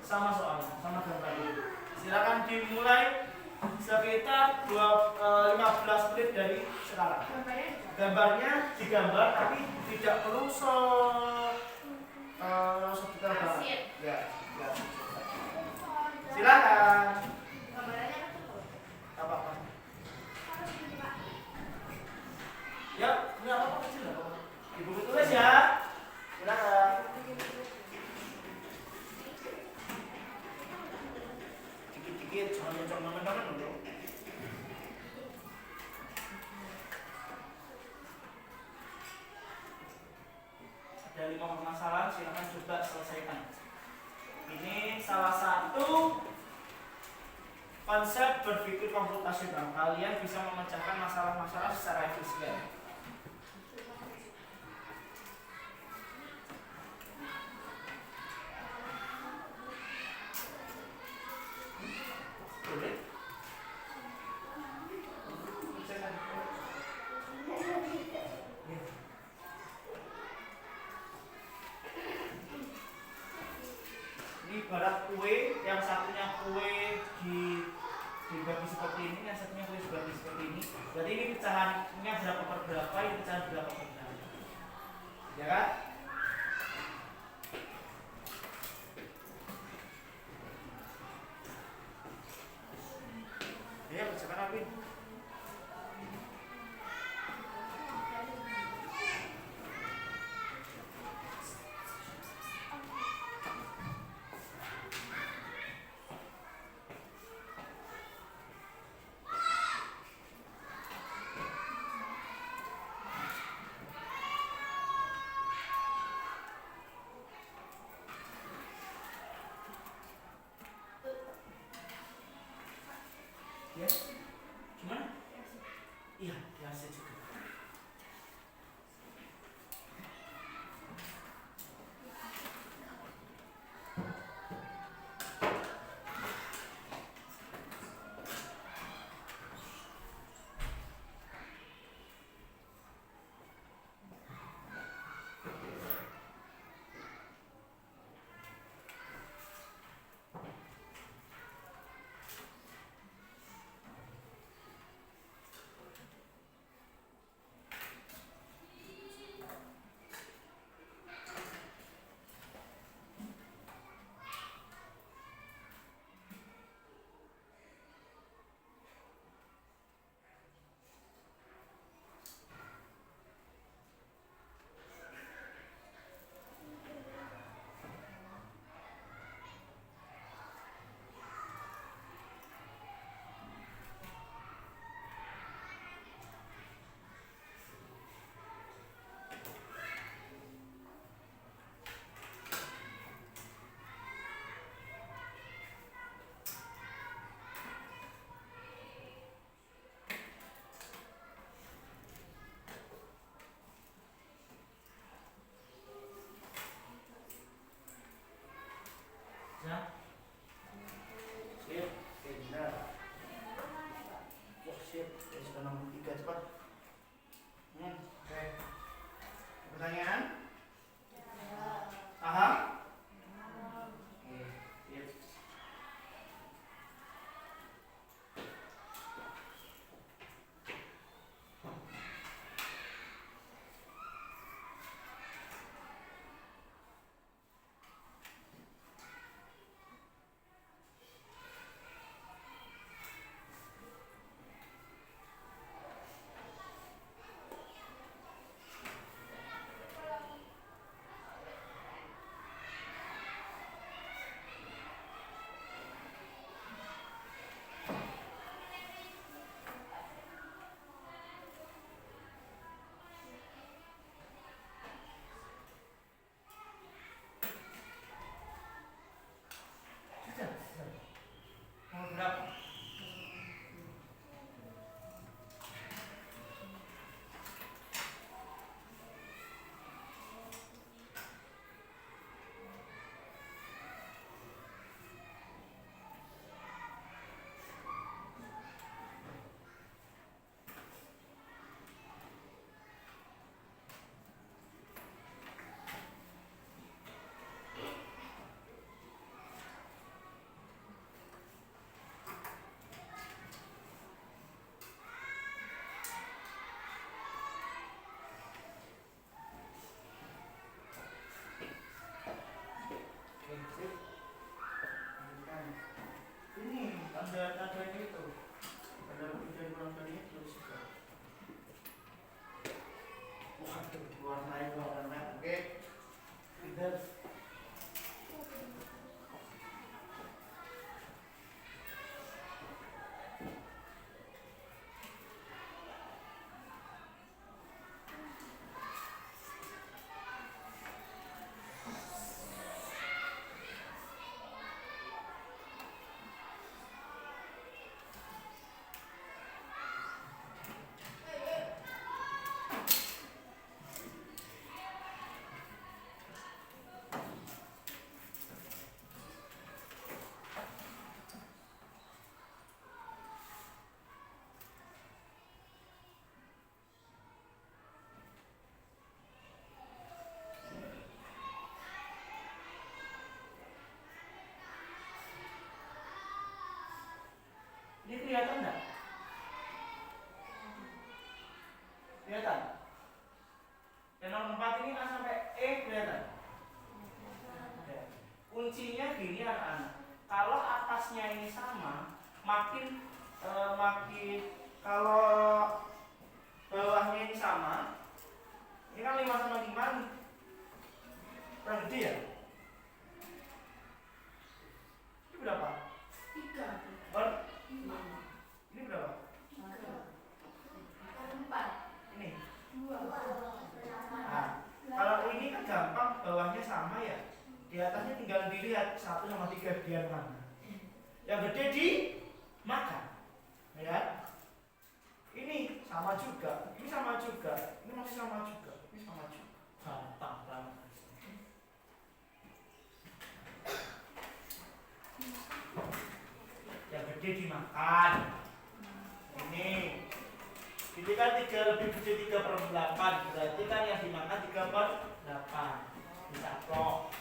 Sama soalnya, sama gambar ini. Silakan dimulai sekitar 15 menit dari sekarang. Gambarnya digambar tapi tidak perlu sedetail banget. Ya. Silakan. Apa? Ya, ini apa kecil lah. Ibu tulis ya. Silakan. Dikit-dikit, jangan mencong teman-teman dulu. Ada 5 permasalahan, silakan coba selesaikan. Ini salah satu konsep berpikir komputasional. Kalian bisa memecahkan masalah-masalah secara efisien. Boleh? Ini ibarat kue, yang satunya kue dibagi seperti ini, yang satunya kue dibagi seperti ini. Berarti ini pecahannya berapa per berapa, ini pecahan berapa per berapa. Ya kan? Ya, pecahkan Alvin. Pertanyaan? Paham? Oke, sip. Sudah. Mau berapa? Oke, sip. Lanjutkan. Ini tanda-tandanya itu. Pada ujian ulang tadi tulis juga. Waduh, warna. Oke. Tidak. Ini kelihatan enggak? Kelihatan? Yang nomor 4 ini kan sampai E kelihatan? Ya. Kuncinya gini anak-anak. Kalau atasnya ini sama, makin kalau bawahnya ini sama, ini kan 5 sama 5 kurang gede ya? Ini berapa? 3. Ini berapa? 4. Ini. 2. Nah, kalau ini kan gampang, bawahnya sama ya. Di atasnya tinggal dilihat 1 sama 3 bagian mana. Yang gede di makan. Ya. Ini sama juga. Ini sama juga. Ini masih sama juga. Ini sama juga. Gampang banget. Yang gede dimakan. Ini kan 3 lebih gede 3/8. Berarti kan yang dimakan 3/8. Bisa kok.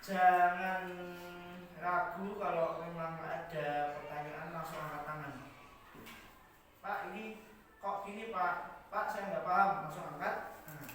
Jangan ragu kalau memang ada pertanyaan langsung angkat tangan. Pak, ini kok gini Pak? Pak, saya nggak paham, langsung angkat. Nah.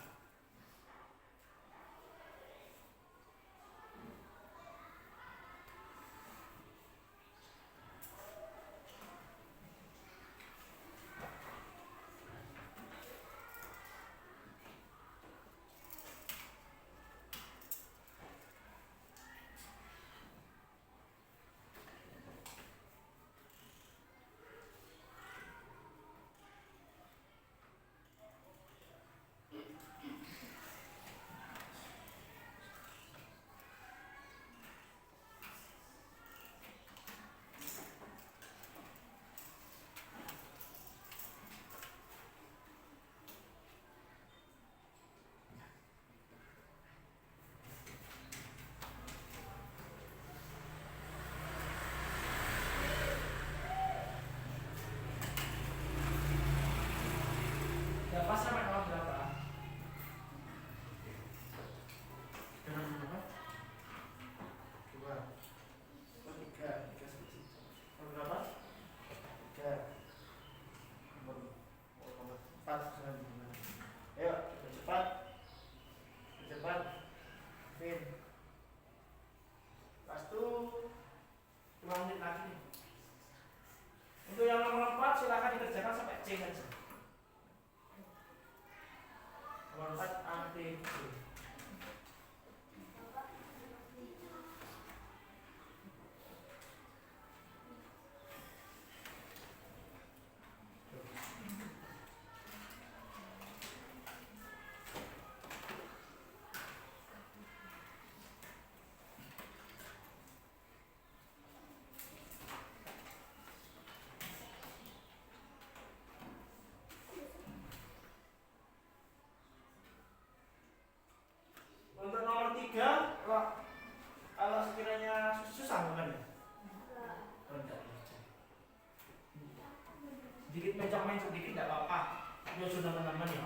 sedikit mencong sedikit tidak apa-apa. Ya sudah teman-teman ya.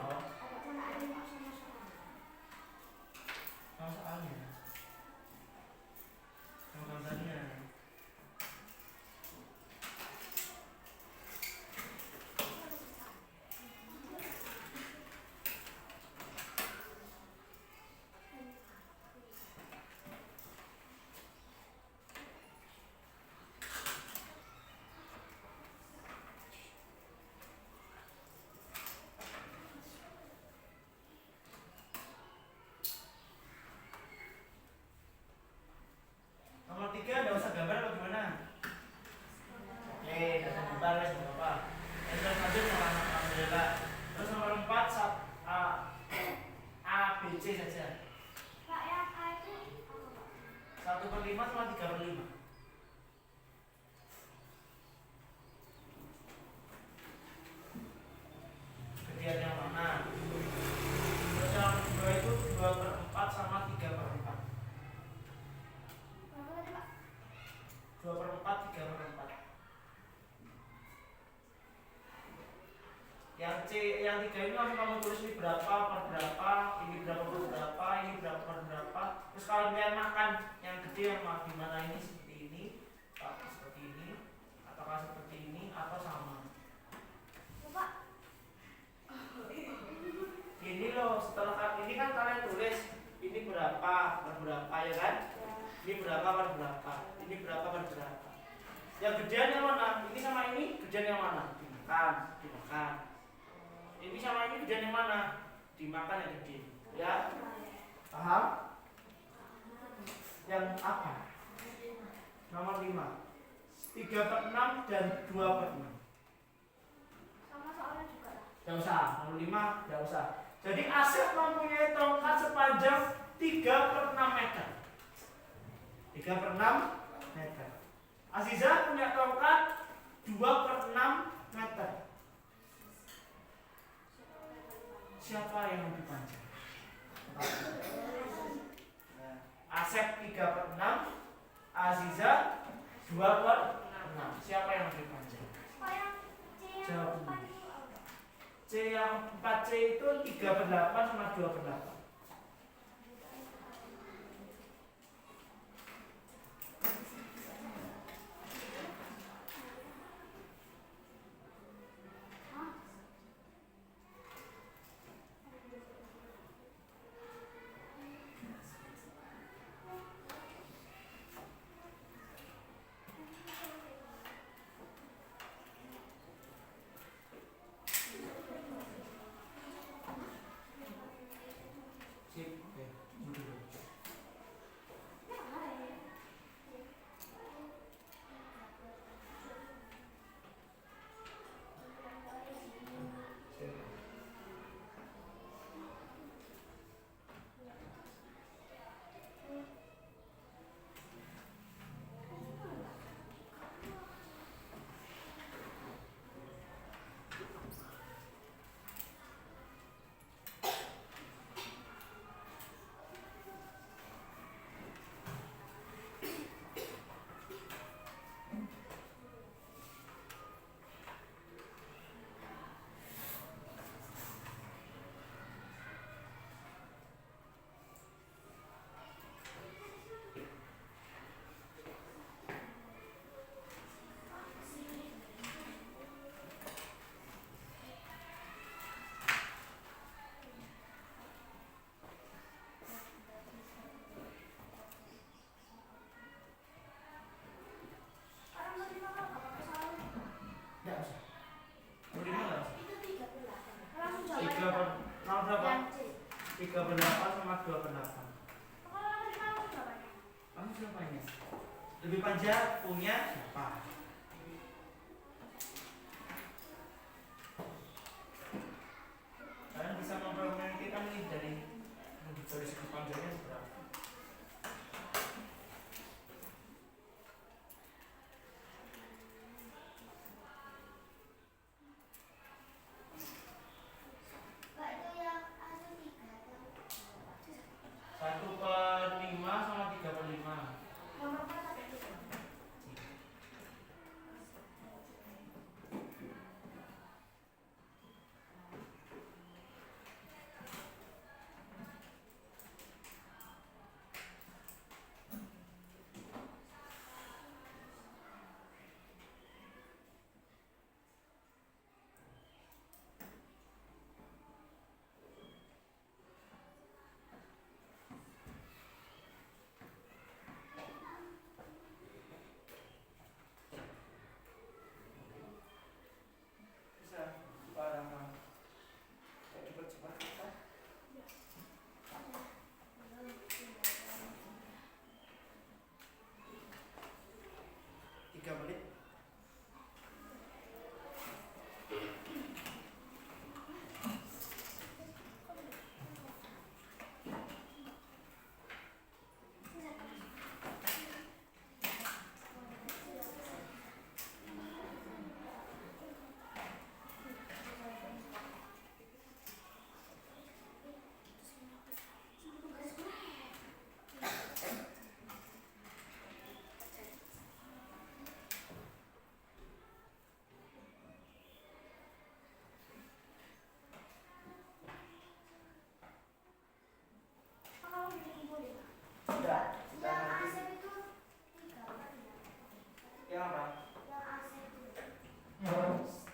Soalnya gambarnya nomor 3 ada usah gambar atau gimana? Oke, ada gambar ya, nggak apa-apa. Terus lanjut sama alhamdulillah. Terus nomor 4 A, B, C saja. Pak, yang A itu apa, Pak? 1/5 sama 3/5. Gedean yang mana? Terus yang kedua itu 2/4 sama 3/4. Berapa tadi, Pak? 2/4, 3/4. Yang C, yang 3 ini langsung kamu tulis ini berapa per berapa, ini berapa per berapa, ini berapa per berapa. Terus kalau kalian makan yang gede yang di mana ini seperti ini, atau seperti ini, ataukah seperti ini, atau sama. Pak. Ini loh, setelah ini kan kalian tulis ini berapa per berapa ya kan? Ini berapa per berapa, ini berapa per berapa. Yang gedean yang mana? Ini sama ini gedean yang mana? Dimakan, dimakan. Ini sama ini gedean yang mana? Dimakan yang gede. Ya? Paham? Yang apa? Nomor 5. 3/6 dan 2/6. Sama soalnya juga. Tidak usah, nomor 5 tidak usah. Jadi Asep mempunyai tongkat sepanjang 3/6 meter. 3/6 meter. Aziza punya tongkat 2/6 meter. Siapa yang lebih panjang? Asep 3/6, Aziza 2/6. Siapa yang lebih panjang? Pak, yang C yang Jawab. 4 itu apa? C yang 4C itu 3/8 sama 2/8. Sip, oke. Tidak usah. Nomor 5 nggak usah. Itu 3/8. Langsung jawab 3 aja, per Pak. nomor berapa? Yang C. 3/8 sama 2/8. Kalau nomor 5 langsung jawabannya. Kamu siapanya? Lebih panjang punya siapa? Kalian bisa memperhatikan ini dari segi panjangnya seberapa? Pak, itu yang A itu 3 atau 1/5 sama 3/5. nomor 4 apa itu?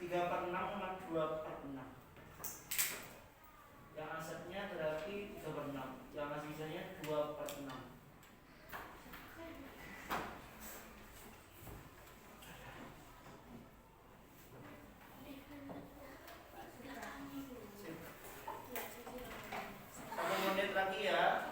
3/6 sama 2/6. Yang asetnya berarti 3/6, yang sisanya 2/6. Satu menit lagi ya.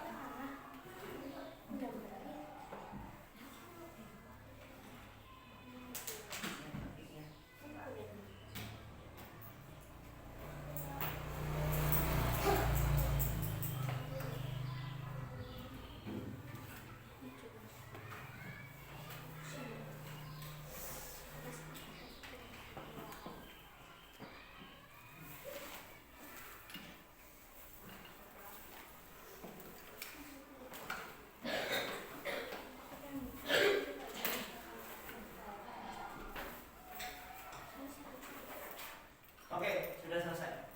Oke, sudah selesai.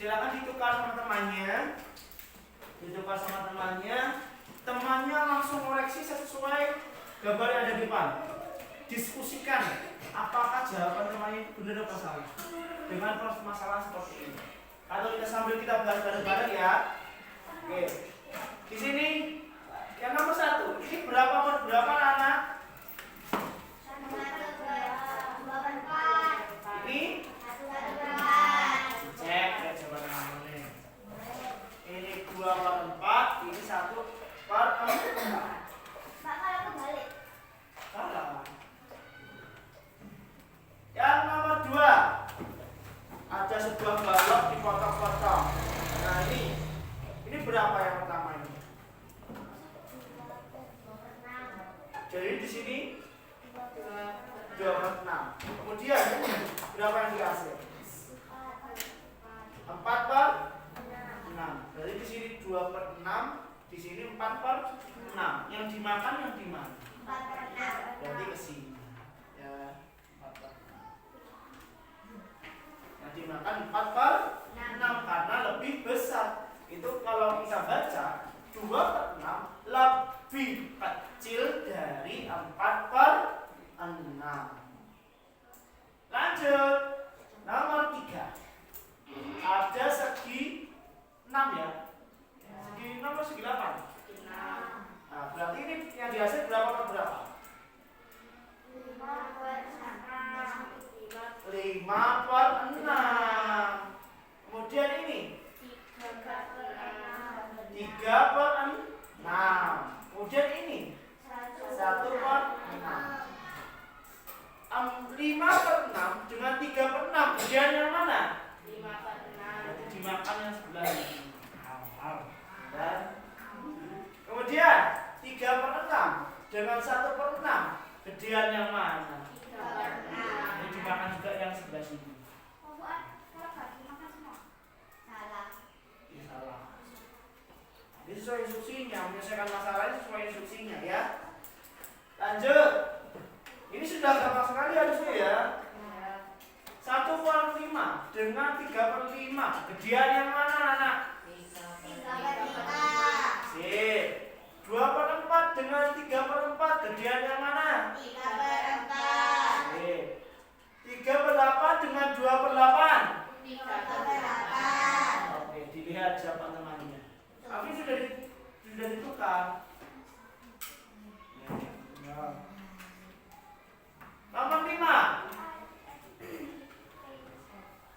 Silakan ditukar sama temannya. Ditukar sama temannya. Temannya langsung koreksi sesuai gambar yang ada di depan. Diskusikan apakah jawaban temannya benar atau salah dengan permasalahan seperti ini. Atau kita sambil kita bahas bareng-bareng ya. Oke. Di sini yang nomor 1, ini berapa per berapa anak? Ini cek ya coba namanya. Ini 2/4, ini 1/4. Salah. Yang nomor 2, ada sebuah balok dipotong-potong. Nah ini berapa yang pertama ini? Jadi di sini 2/6. Kemudian berapa yang dikasih? 4/6. Berarti di sini 2/6, di sini 4/6. Yang dimakan yang di mana? 4/6. Berarti ke sini. Ya, 4/6. Yang dimakan 4/6 karena lebih besar. Itu kalau kita baca 2/6 lebih kecil dari 4/6. Lanjut. Nomor 3. Ada segi 6 ya. Segi 6 atau segi 8? Nah, berarti ini yang dihasil berapa per berapa? 5/6. Kemudian ini 3/6. Kemudian ini 1/6. 5/6 dengan 3/6 kemudian yang mana? 5/6. Dimakan yang sebelah ini. Dan kemudian 3/6 dengan 1/6 gedean yang mana? 3/6. Ini dimakan juga yang sebelah sini. Ini salah. Ini sesuai instruksinya, menyelesaikan masalahnya sesuai instruksinya ya. Lanjut. Ini sudah gampang sekali harusnya ya. 1/5 dengan 3/5 gedean yang mana anak? 3/3. Sip. 2/4 dengan 3/4 gedean yang mana? 3/4. Sip. 3/8 dengan 2/8. 3/8. Oke, dilihat siapa temannya. Tapi sudah ditukar. Ya. Nomor 5.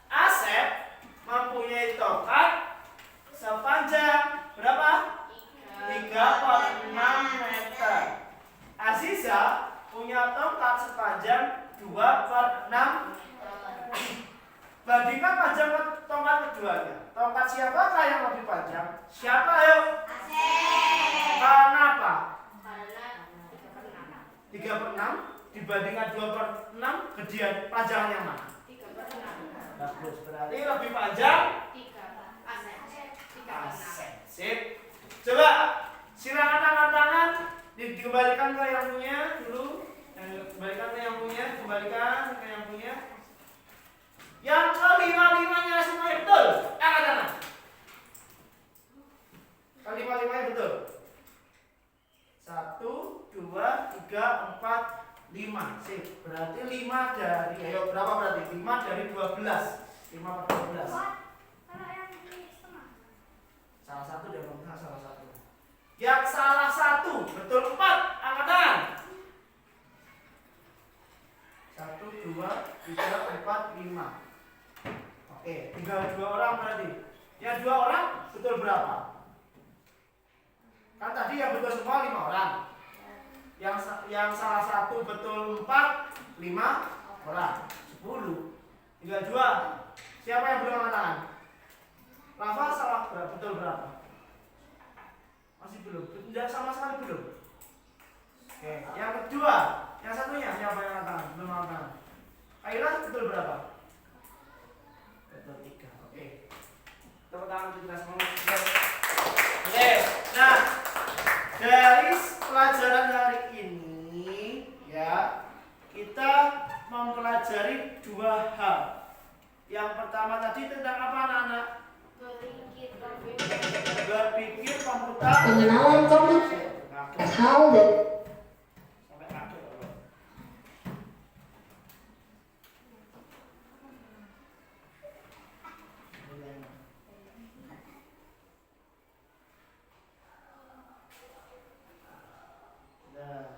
Asep mempunyai tongkat sepanjang berapa? 3/6 meter. Aziza punya tongkat sepanjang 2/6. Bandingkan panjang tongkat keduanya. Tongkat siapakah yang lebih panjang? Siapa ayo? Asep. Kenapa? Karena 3/6 dibandingkan 2/6 gedean panjangnya yang mana? 3/6. Bagus, berarti lebih panjang 3. Asep. Asep. Sip. Coba silakan angkat tangan, dikembalikan ke yang punya dulu. Kembalikan ke yang punya, kembalikan ke yang punya. Yang kelima-limanya semuanya betul. Angkat tangan. Kelima-limanya betul. 1, 2, 3, 4, 5. Sip. Berarti 5 dari, ayo berapa berarti? 5 dari 12. 5 per 12. Kalau yang di setengah. Salah satu dia belum salah satu. Yang salah satu, betul 4. Angkat tangan. 1, 2, 3, 4, 5. Oke, tinggal 2 orang berarti. Yang 2 orang betul berapa? Kan tadi yang betul semua 5 orang. Yang salah satu betul 4, 5 orang. 10. Tinggal 2. Siapa yang belum angkat tangan? Rafa salah berapa? Betul berapa? Masih belum? Tidak sama sekali belum. Oke, yang kedua, yang satunya siapa yang angkat tangan? Belum angkat tangan. Aira betul berapa? Betul 3. Oke. Tepuk tangan untuk kita semua. Oke. Nah, dari pelajaran hari ini ya, kita mempelajari 2 hal. Yang pertama tadi tentang apa anak-anak? Berpikir komputer. Pengenalan komputer. How the Sampai kaget loh. Nah.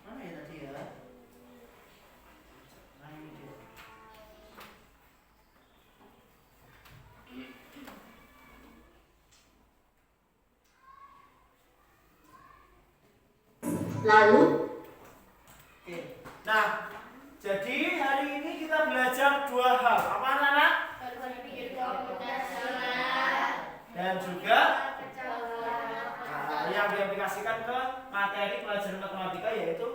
Mana ya tadi ya? Nah ini dia. lalu Oke. Nah, jadi hari ini kita belajar 2 hal. Apa anak-anak? Dan juga yang diaplikasikan ke materi pelajaran matematika yaitu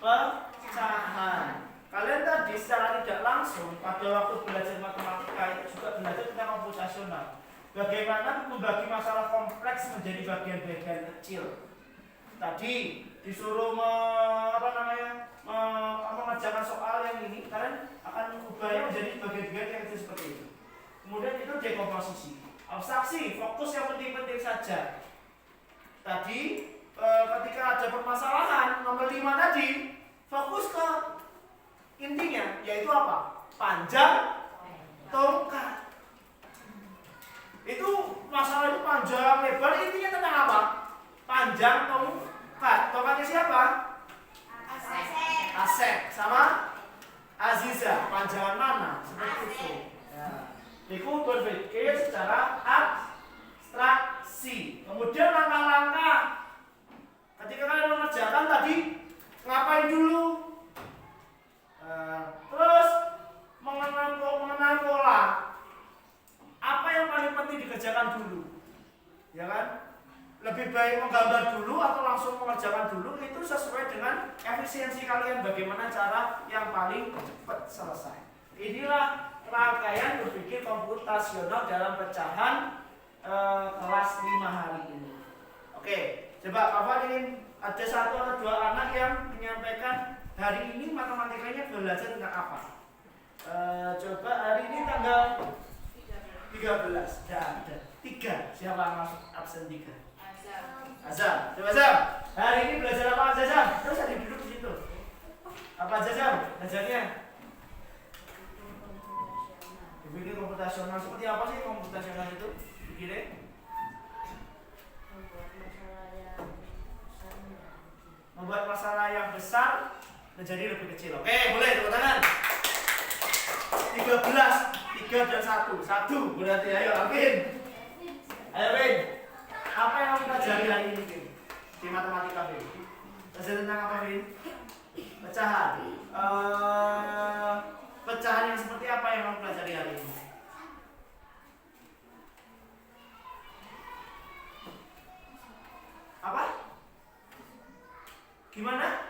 pecahan. Kalian tadi secara tidak langsung pada waktu belajar matematika itu juga belajar tentang komputasional. Bagaimana membagi masalah kompleks menjadi bagian-bagian kecil. Tadi disuruh mengerjakan soal yang ini, kalian akan mengubahnya menjadi bagian-bagian yang kecil seperti itu. Kemudian itu dekomposisi. Abstraksi, fokus yang penting-penting saja. Tadi ketika ada permasalahan nomor 5 tadi, fokus ke intinya, yaitu apa? Panjang tongkat. Itu masalah itu panjang lebar, intinya tentang apa? Panjang tongkat. Tongkatnya siapa? Asep sama Aziza. Panjangan mana? Seperti itu. Ya. Itu berpikir secara abstraksi. Kemudian langkah-langkah. Ketika kalian mengerjakan tadi, ngapain dulu? Terus mengenal pola. Apa yang paling penting dikerjakan dulu? Ya kan? Lebih baik menggambar dulu atau langsung mengerjakan dulu, itu sesuai dengan efisiensi kalian, bagaimana cara yang paling cepat selesai. Inilah rangkaian berpikir komputasional dalam pecahan kelas 5 hari ini. Oke, coba Kawan ingin ada 1 atau 2 anak yang menyampaikan hari ini matematikanya belajar tentang apa. Coba hari ini tanggal 13. Tidak ada. 3. Siapa yang masuk absen 3? Azam. Coba Azam. Hari ini belajar apa aja Azam? Terus ada duduk di situ. Apa aja Azam? Belajarnya? Berpikir komputasional. Seperti apa sih komputasional itu? Pikirnya? Membuat masalah yang besar menjadi lebih kecil. Oke, boleh tepuk tangan. 13, 3 dan 1. 1 berarti, ayo Alvin. Ayo Vin. Apa yang kamu pelajari hari ini Vin? Di matematika Vin. Belajar tentang apa Vin? Pecahan. Pecahan yang seperti apa yang kamu pelajari hari ini? Apa? Gimana?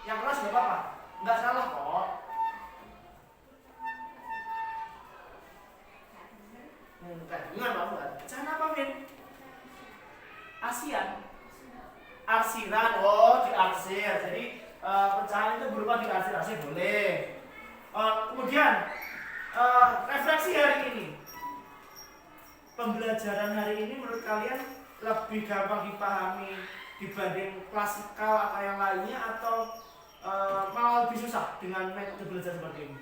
Yang keras gak apa-apa? Nggak salah kok. Dengar Pak Fuad. Pecahan apa Vin? Asian. Arsiran. Oh, diarsir. Jadi pecahan itu berupa diarsir-arsir boleh. Kemudian refleksi hari ini. pembelajaran hari ini menurut kalian lebih gampang dipahami dibanding klasikal atau yang lainnya, atau malah lebih susah dengan metode belajar seperti ini?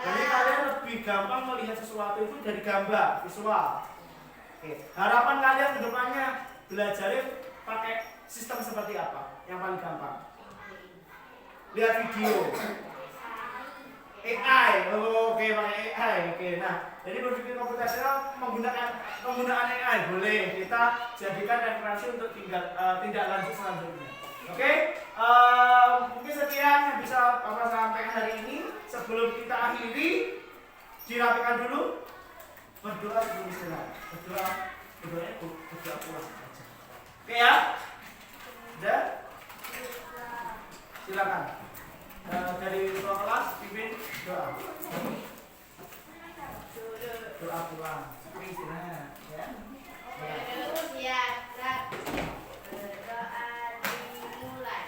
Jadi kalian lebih gampang melihat sesuatu itu dari gambar, visual. Oke. Harapan kalian ke depannya belajarnya pakai sistem seperti apa? Yang paling gampang? Lihat video. AI, oke, pakai AI, oke. Nah, jadi berpikir komputasional penggunaan AI boleh kita jadikan referensi untuk tindak lanjut selanjutnya. Oke, mungkin sekian yang bisa Bapak sampaikan hari ini. Sebelum kita akhiri, dirapikan dulu. Berdoa sebelum istirahat. Berdoanya pulang aja. Oke ya? Udah? Silakan. Dari ketua kelas pimpin doa. Doa pulang. Oke, istirahat ya. Berdoa dimulai.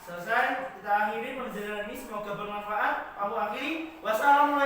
Selesai, kita akhiri pembelajaran ini, semoga bermanfaat. Aku akhiri. Wassalamualaikum